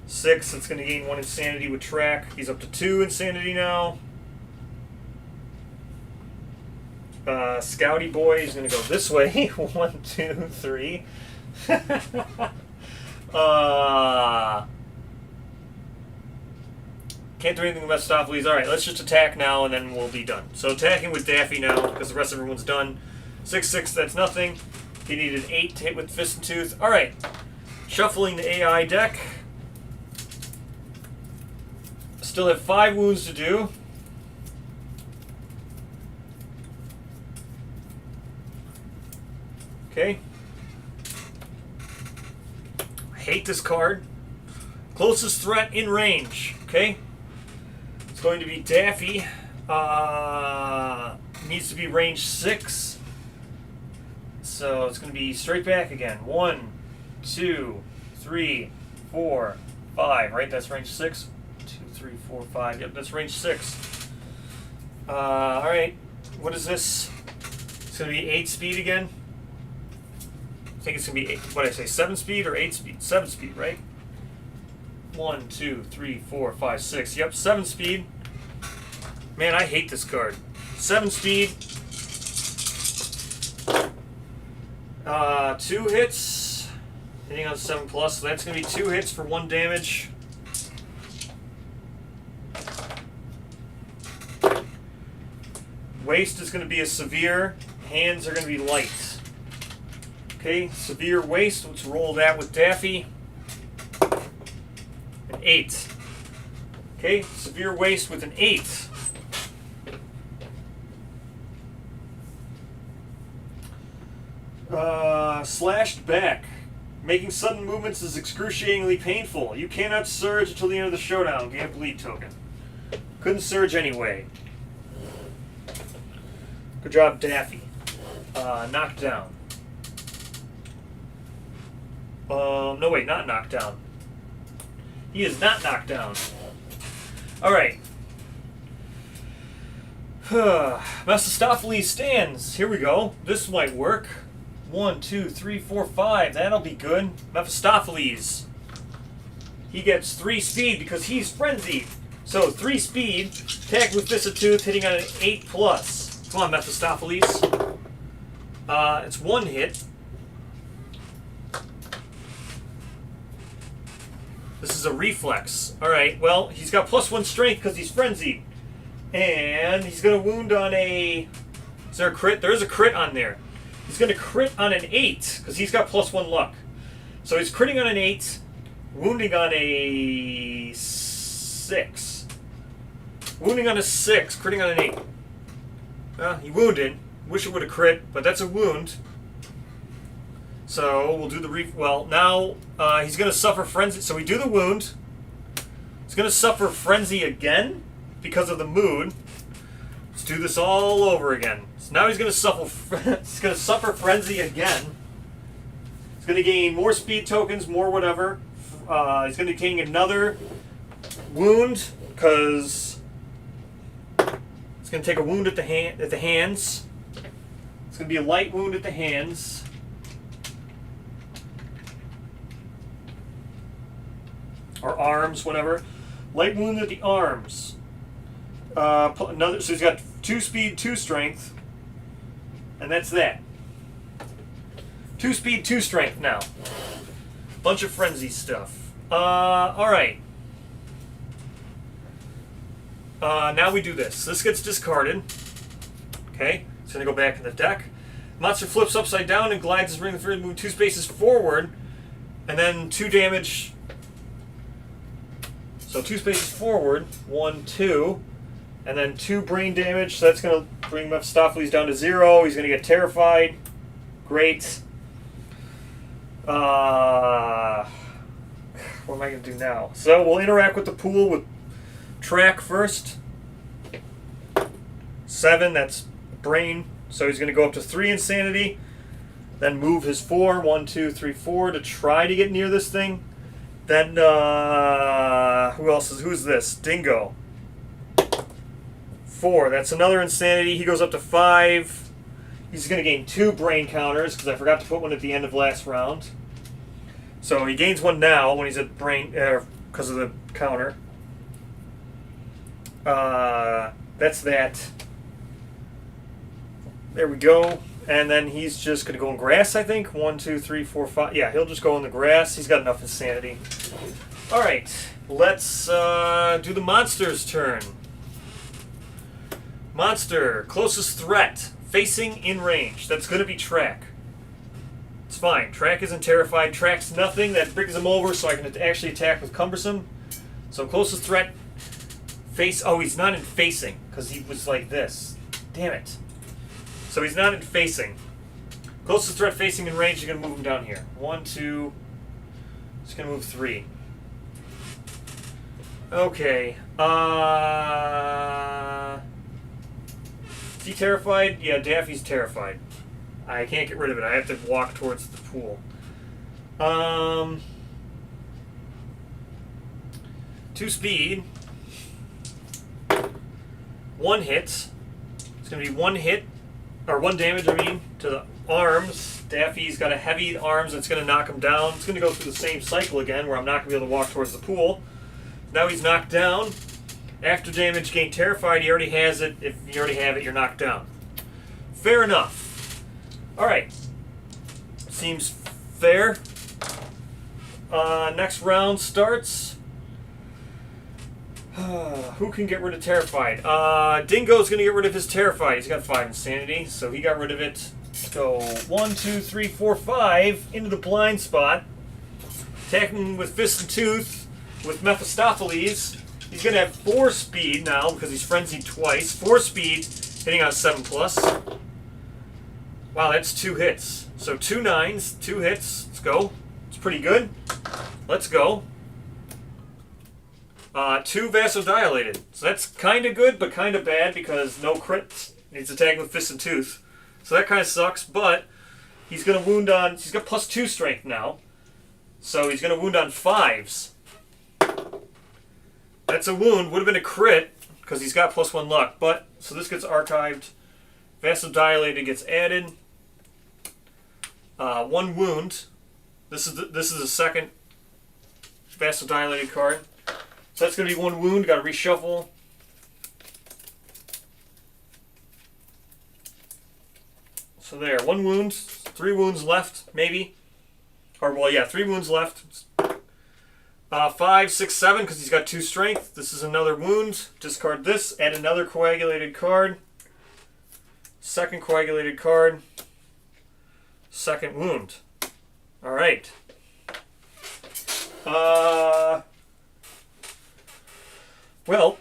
6, that's going to gain 1 insanity with track. He's up to 2 insanity now. Scouty boy is going to go this way. 1, 2, 3. Can't do anything with Mephistopheles. Alright, let's just attack now and then we'll be done. So attacking with Daffy now because the rest of everyone's done. 6, 6, that's nothing. He needed 8 to hit with Fist and Tooth. Alright, shuffling the AI deck. Still have 5 wounds to do. Okay. I hate this card. Closest threat in range. Okay. It's going to be Daffy. Needs to be range 6. So it's going to be straight back again. 1, 2, 3, 4, 5. Right? That's range 6. 2, 3, 4, 5. Yep, that's range 6. Alright. What is this? It's going to be 8 speed again. I think it's going to be, what did I say, 7 speed or 8 speed? 7 speed, right? 1, 2, 3, 4, 5, 6. Yep, 7 speed. Man, I hate this card. 7 speed. 2 hits. Hitting on 7 plus, so that's going to be 2 hits for 1 damage. Waste is going to be a severe. Hands are going to be light. Okay, severe waste. Let's roll that with Daffy. An 8. Okay, severe waste with an 8. Slashed back. Making sudden movements is excruciatingly painful. You cannot surge until the end of the showdown. Gain a bleed token. Couldn't surge anyway. Good job, Daffy. Knocked down. No, wait, not knocked down. He is not knocked down. Alright. Mephistopheles stands. Here we go. This might work. 1, 2, 3, 4, 5. That'll be good. Mephistopheles. He gets 3 speed because he's frenzied. So 3 speed. Attack with Fist of Tooth, hitting on an 8 plus. Come on, Mephistopheles. It's 1 hit. This is a reflex. Alright, well, he's got +1 strength because he's frenzied. And he's going to wound on a... Is there a crit? There is a crit on there. He's going to crit on an 8 because he's got +1 luck. So he's critting on an 8, wounding on a 6. Wounding on a 6, critting on an 8. Well, he wounded. Wish it would have crit, but that's a wound. So we'll do the well, now he's going to suffer frenzy. So we do the wound. He's going to suffer frenzy again because of the mood. Let's do this all over again. So now he's going to suffer frenzy again. He's going to gain more speed tokens, more whatever. He's going to gain another wound because he's going to take a wound at the hands. It's going to be a light wound at the hands. Or arms, whatever. Light wound at the arms. So he's got 2 speed, 2 strength. And that's that. 2 speed, 2 strength now. Bunch of frenzy stuff. Alright. Now we do this. This gets discarded. Okay, it's going to go back in the deck. Monster flips upside down and glides his ring through, move 2 spaces forward, and then 2 damage. So 2 spaces forward, 1, 2, and then 2 brain damage. So that's going to bring Mephistopheles down to 0. He's going to get terrified. Great. What am I going to do now? So we'll interact with the pool with track first. 7, that's brain. So he's going to go up to 3 insanity. Then move his 4, 1, 2, 3, 4 to try to get near this thing. Then, who's this? Dingo. 4, that's another insanity. He goes up to 5. He's going to gain 2 brain counters because I forgot to put one at the end of last round. So he gains 1 now when he's at brain, because of the counter. That's that. There we go. And then he's just going to go in grass, I think. 1, 2, 3, 4, 5. Yeah, he'll just go in the grass. He's got enough insanity. All right. Let's do the monster's turn. Monster, closest threat, facing in range. That's going to be Track. It's fine. Track isn't terrified. Track's nothing. That brings him over, so I can actually attack with Cumbersome. So closest threat, face. Oh, he's not in facing, because he was like this. Damn it. So he's not in facing. Closest threat facing in range, you're going to move him down here. 1, 2. Just going to move 3. Okay. Is he terrified? Yeah, Daffy's terrified. I can't get rid of it. I have to walk towards the pool. 2 speed. 1 hit. It's going to be 1 hit. Or 1 damage, I mean, to the arms. Daffy's got a heavy arms that's going to knock him down. It's going to go through the same cycle again where I'm not going to be able to walk towards the pool. Now he's knocked down. After damage, gain terrified. He already has it. If you already have it, you're knocked down. Fair enough. Alright. Seems fair. Next round starts. Who can get rid of Terrified? Dingo's going to get rid of his Terrified. He's got 5 insanity, so he got rid of it. Let's go 1, 2, 3, 4, 5 into the blind spot. Attacking with Fist and Tooth with Mephistopheles. He's going to have 4 speed now because he's frenzied twice. 4 speed, hitting on 7+. Wow, that's 2 hits. So 2 9s, 2 hits. Let's go. It's pretty good. Let's go. 2 vasodilated. So that's kind of good, but kind of bad because no crit. He's attacking with Fist and Tooth. So that kind of sucks, but he's going to wound on... He's got +2 strength now. So he's going to wound on 5s. That's a wound. Would have been a crit because he's got +1 luck. But, so this gets archived. Vasodilated gets added. 1 wound. This is the second vasodilated card. So that's going to be 1 wound. Got to reshuffle. So there, 1 wound. 3 wounds left, maybe. Or, well, yeah, 3 wounds left. 5, 6, 7, because he's got 2 strength. This is another wound. Discard this. Add another coagulated card. Second coagulated card. Second wound. All right. Well,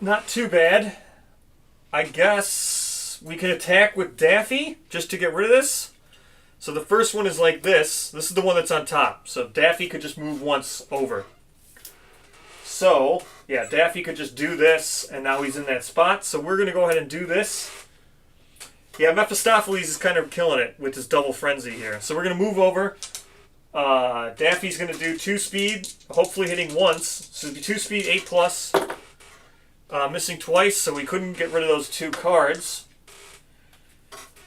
not too bad. I guess we can attack with Daffy just to get rid of this. So the first one is like this. This is the one that's on top. So Daffy could just move once over. So, yeah, Daffy could just do this, and now he's in that spot. So we're going to go ahead and do this. Yeah, Mephistopheles is kind of killing it with his double frenzy here. So we're going to move over. Daffy's going to do 2 speed, hopefully hitting once. So it'll be 2 speed, 8+. Missing twice, so we couldn't get rid of those 2 cards.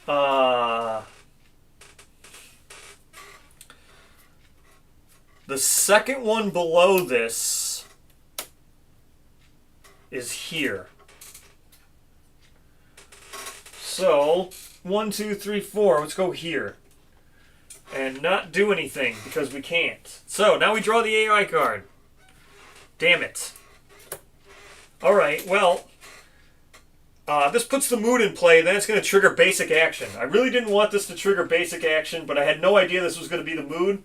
The second one below this is here. So, 1, 2, 3, 4. Let's go here. And not do anything, because we can't. So, now we draw the AI card. Damn it. Alright, well, this puts the mood in play, then it's going to trigger basic action. I really didn't want this to trigger basic action, but I had no idea this was going to be the mood.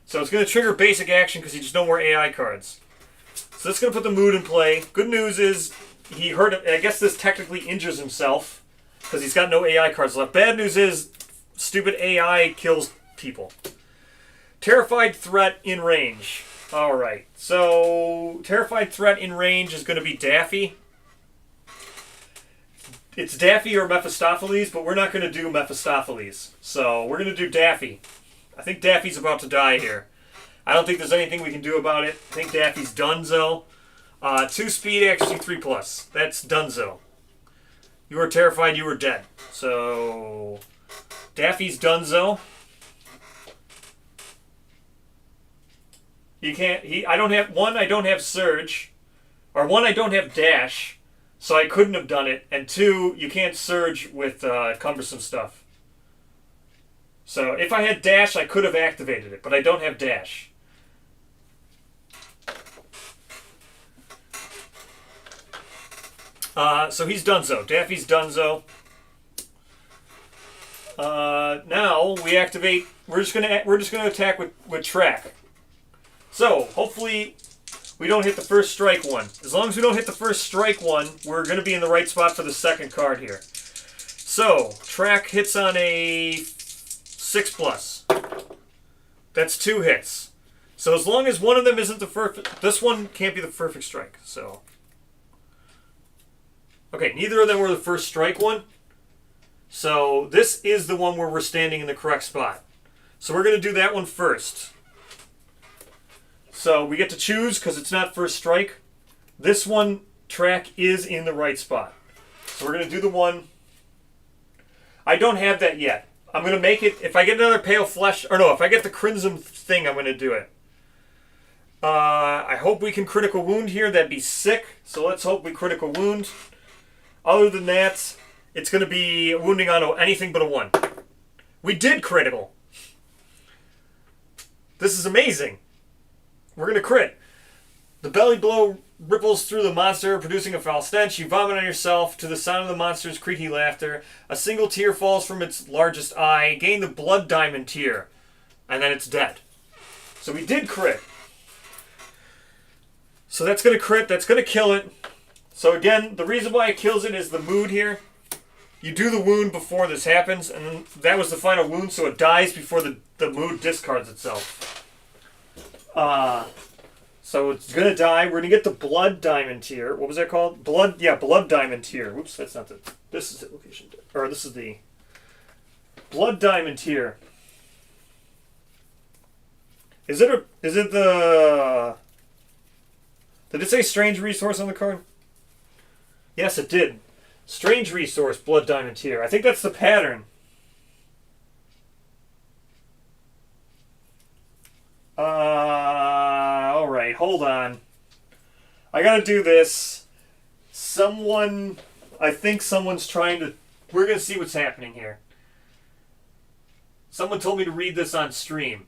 So it's going to trigger basic action because he just no more AI cards. So that's going to put the mood in play. Good news is he hurt. I guess this technically injures himself because he's got no AI cards left. Bad news is stupid AI kills people. Terrified threat in range. Alright, so terrified threat in range is going to be Daffy. It's Daffy or Mephistopheles, but we're not going to do Mephistopheles. So we're going to do Daffy. I think Daffy's about to die here. I don't think there's anything we can do about it. I think Daffy's donezo. 2 speed, actually 3+. That's donezo. You were terrified, you were dead. So Daffy's donezo. You can't. I don't have one. I don't have surge, or one. I don't have dash, so I couldn't have done it. And 2, you can't surge with cumbersome stuff. So if I had dash, I could have activated it, but I don't have dash. So he's donezo. Daffy's donezo. Now we activate. We're just gonna attack with track. So hopefully we don't hit the first strike one. As long as we don't hit the first strike one, we're gonna be in the right spot for the second card here. So track hits on a 6+. That's 2 hits. So as long as one of them isn't the perfect, this one can't be the perfect strike. So okay, neither of them were the first strike one. So this is the one where we're standing in the correct spot. So we're going to do that one first. So we get to choose because it's not first strike. This one, track, is in the right spot. So we're going to do the one. I don't have that yet. I'm going to make it, if I get another pale flesh, or no, if I get the crimson thing, I'm going to do it. I hope we can critical wound here. That'd be sick. So let's hope we critical wound. Other than that, it's going to be wounding on anything but a 1. We did critical. This is amazing. We're going to crit. The belly blow ripples through the monster, producing a foul stench. You vomit on yourself to the sound of the monster's creaky laughter. A single tear falls from its largest eye. Gain the blood diamond tear. And then it's dead. So we did crit. So that's going to crit. That's going to kill it. So again, the reason why it kills it is the mood here. You do the wound before this happens, and that was the final wound, so it dies before the mood discards itself. So it's gonna die. We're gonna get the blood diamond tier. What was that called? Blood diamond tier. Whoops, that's not the. This is the location, or this is the blood diamond tier. Is it the? Did it say strange resource on the card? Yes, it did. Strange resource, blood diamond tier. I think that's the pattern. Alright, hold on. I gotta do this. I think someone's trying to... We're gonna see what's happening here. Someone told me to read this on stream.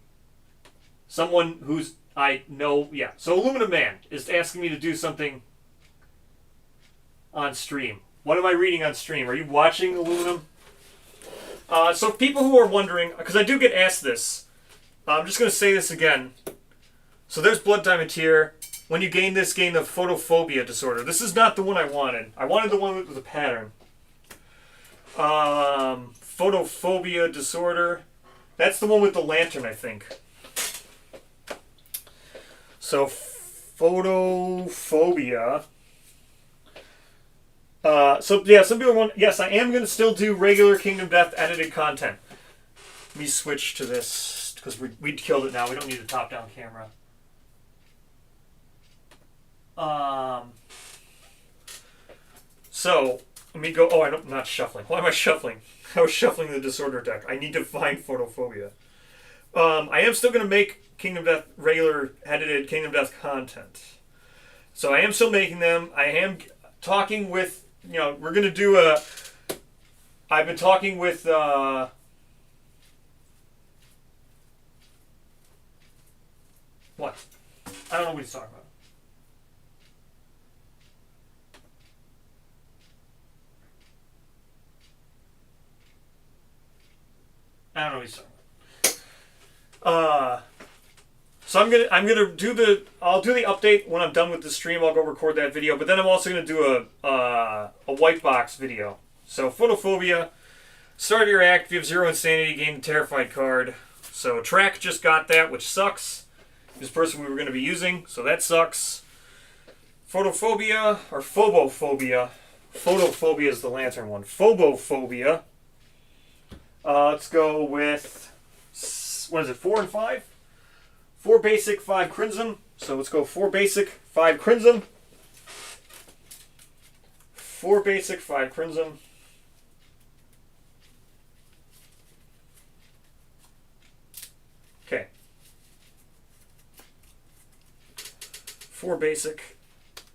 Someone who's... I know... Yeah. So Aluminum Man is asking me to do something on stream. What am I reading on stream? Are you watching Aluminum? So people who are wondering, because I do get asked this, I'm just going to say this again. So there's Blood Diamond Tier. When you gain this, gain the photophobia disorder. This is not the one I wanted. I wanted the one with the pattern. Photophobia disorder. That's the one with the lantern, I think. So photophobia. So yeah, some people want. Yes, I am going to still do regular Kingdom Death edited content. Let me switch to this because we killed it now. We don't need a top-down camera. So let me go. Oh, I'm not shuffling. Why am I shuffling? I was shuffling the disorder deck. I need to find Photophobia. I am still going to make Kingdom Death regular edited Kingdom Death content. So I am still making them. I am talking with, we're going to do a... I've been talking with... what? I don't know what he's talking about. I don't know what he's talking about. So I'm gonna do I'll do the update when I'm done with the stream. I'll go record that video, but then I'm also gonna do a white box video. So Photophobia, start your act. If you have 0 insanity, gain the Terrified card. So Track just got that, which sucks. This person we were gonna be using, so that sucks. Photophobia or Phobophobia. Photophobia is the lantern one. Phobophobia. Let's go with, what is it, 4 and 5? 4 basic, 5 crimson. So let's go 4 basic, 5 crimson. 4 basic, 5 crimson. Okay. 4 basic,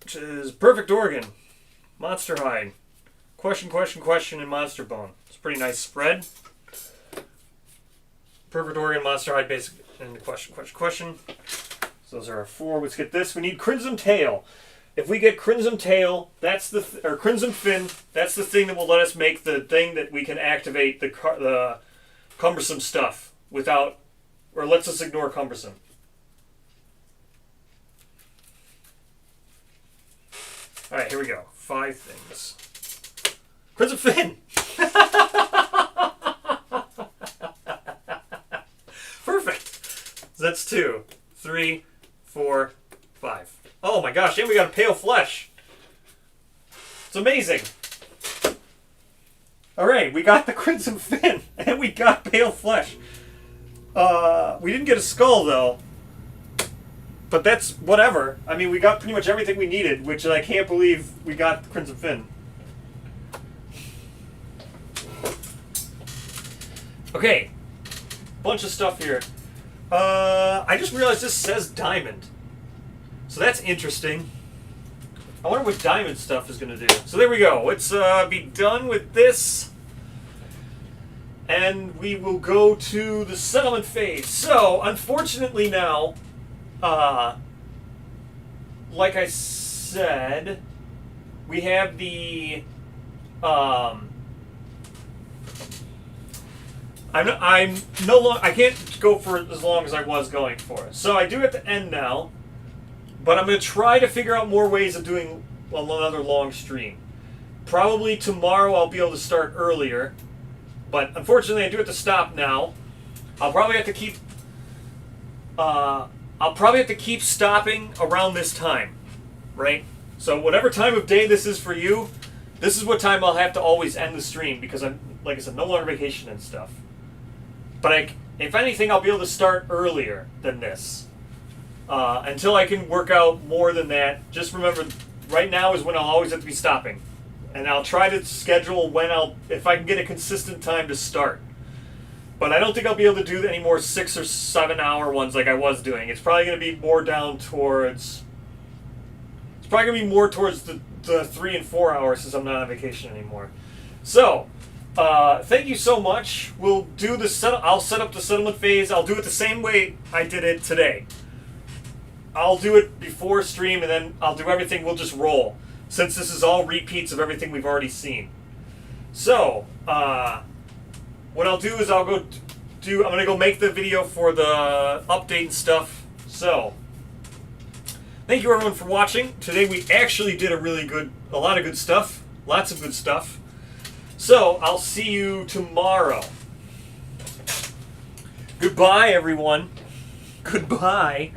which is Perfect Organ, Monster Hide, Question, and Monster Bone. It's a pretty nice spread. Perfect Organ, Monster Hide, Basic, and Question. So those are our 4. Let's get this. We need Crimson Tail. If we get Crimson Tail, that's the or Crimson Fin. That's the thing that will let us make the thing that we can activate the cumbersome stuff without, or lets us ignore cumbersome. All right, here we go. 5 things. Crimson Fin. Perfect. So that's 2, 3, 4, 5. Oh my gosh, and we got a Pale Flesh. It's amazing. Alright, we got the Crimson Fin, and we got Pale Flesh. We didn't get a skull, though. But that's whatever. I mean, we got pretty much everything we needed, which I can't believe we got the Crimson Fin. Okay. Bunch of stuff here. I just realized this says diamond. So that's interesting. I wonder what diamond stuff is going to do. So there we go. Let's be done with this. And we will go to the settlement phase. So, unfortunately now, like I said, we have the... I'm no longer... I can't go for as long as I was going for. So I do at the end now. But I'm going to try to figure out more ways of doing another long stream. Probably tomorrow I'll be able to start earlier. But unfortunately I do have to stop now. I'll probably have to keep... I'll probably have to keep stopping around this time. Right? So whatever time of day this is for you, this is what time I'll have to always end the stream. Because I'm, like I said, no longer vacation and stuff. But if anything, I'll be able to start earlier than this. Until I can work out more than that. Just remember, right now is when I'll always have to be stopping. And I'll try to schedule when if I can get a consistent time to start. But I don't think I'll be able to do any more 6 or 7 hour ones like I was doing. It's probably going to be more down towards... It's probably going to be more towards the 3 and 4 hours since I'm not on vacation anymore. So, thank you so much. We'll do the I'll set up the settlement phase. I'll do it the same way I did it today. I'll do it before stream, and then I'll do everything. We'll just roll, since this is all repeats of everything we've already seen. So, what I'll do is I'm going to go make the video for the update and stuff. So, thank you everyone for watching. Today we actually did a lot of good stuff. Lots of good stuff. So, I'll see you tomorrow. Goodbye, everyone. Goodbye.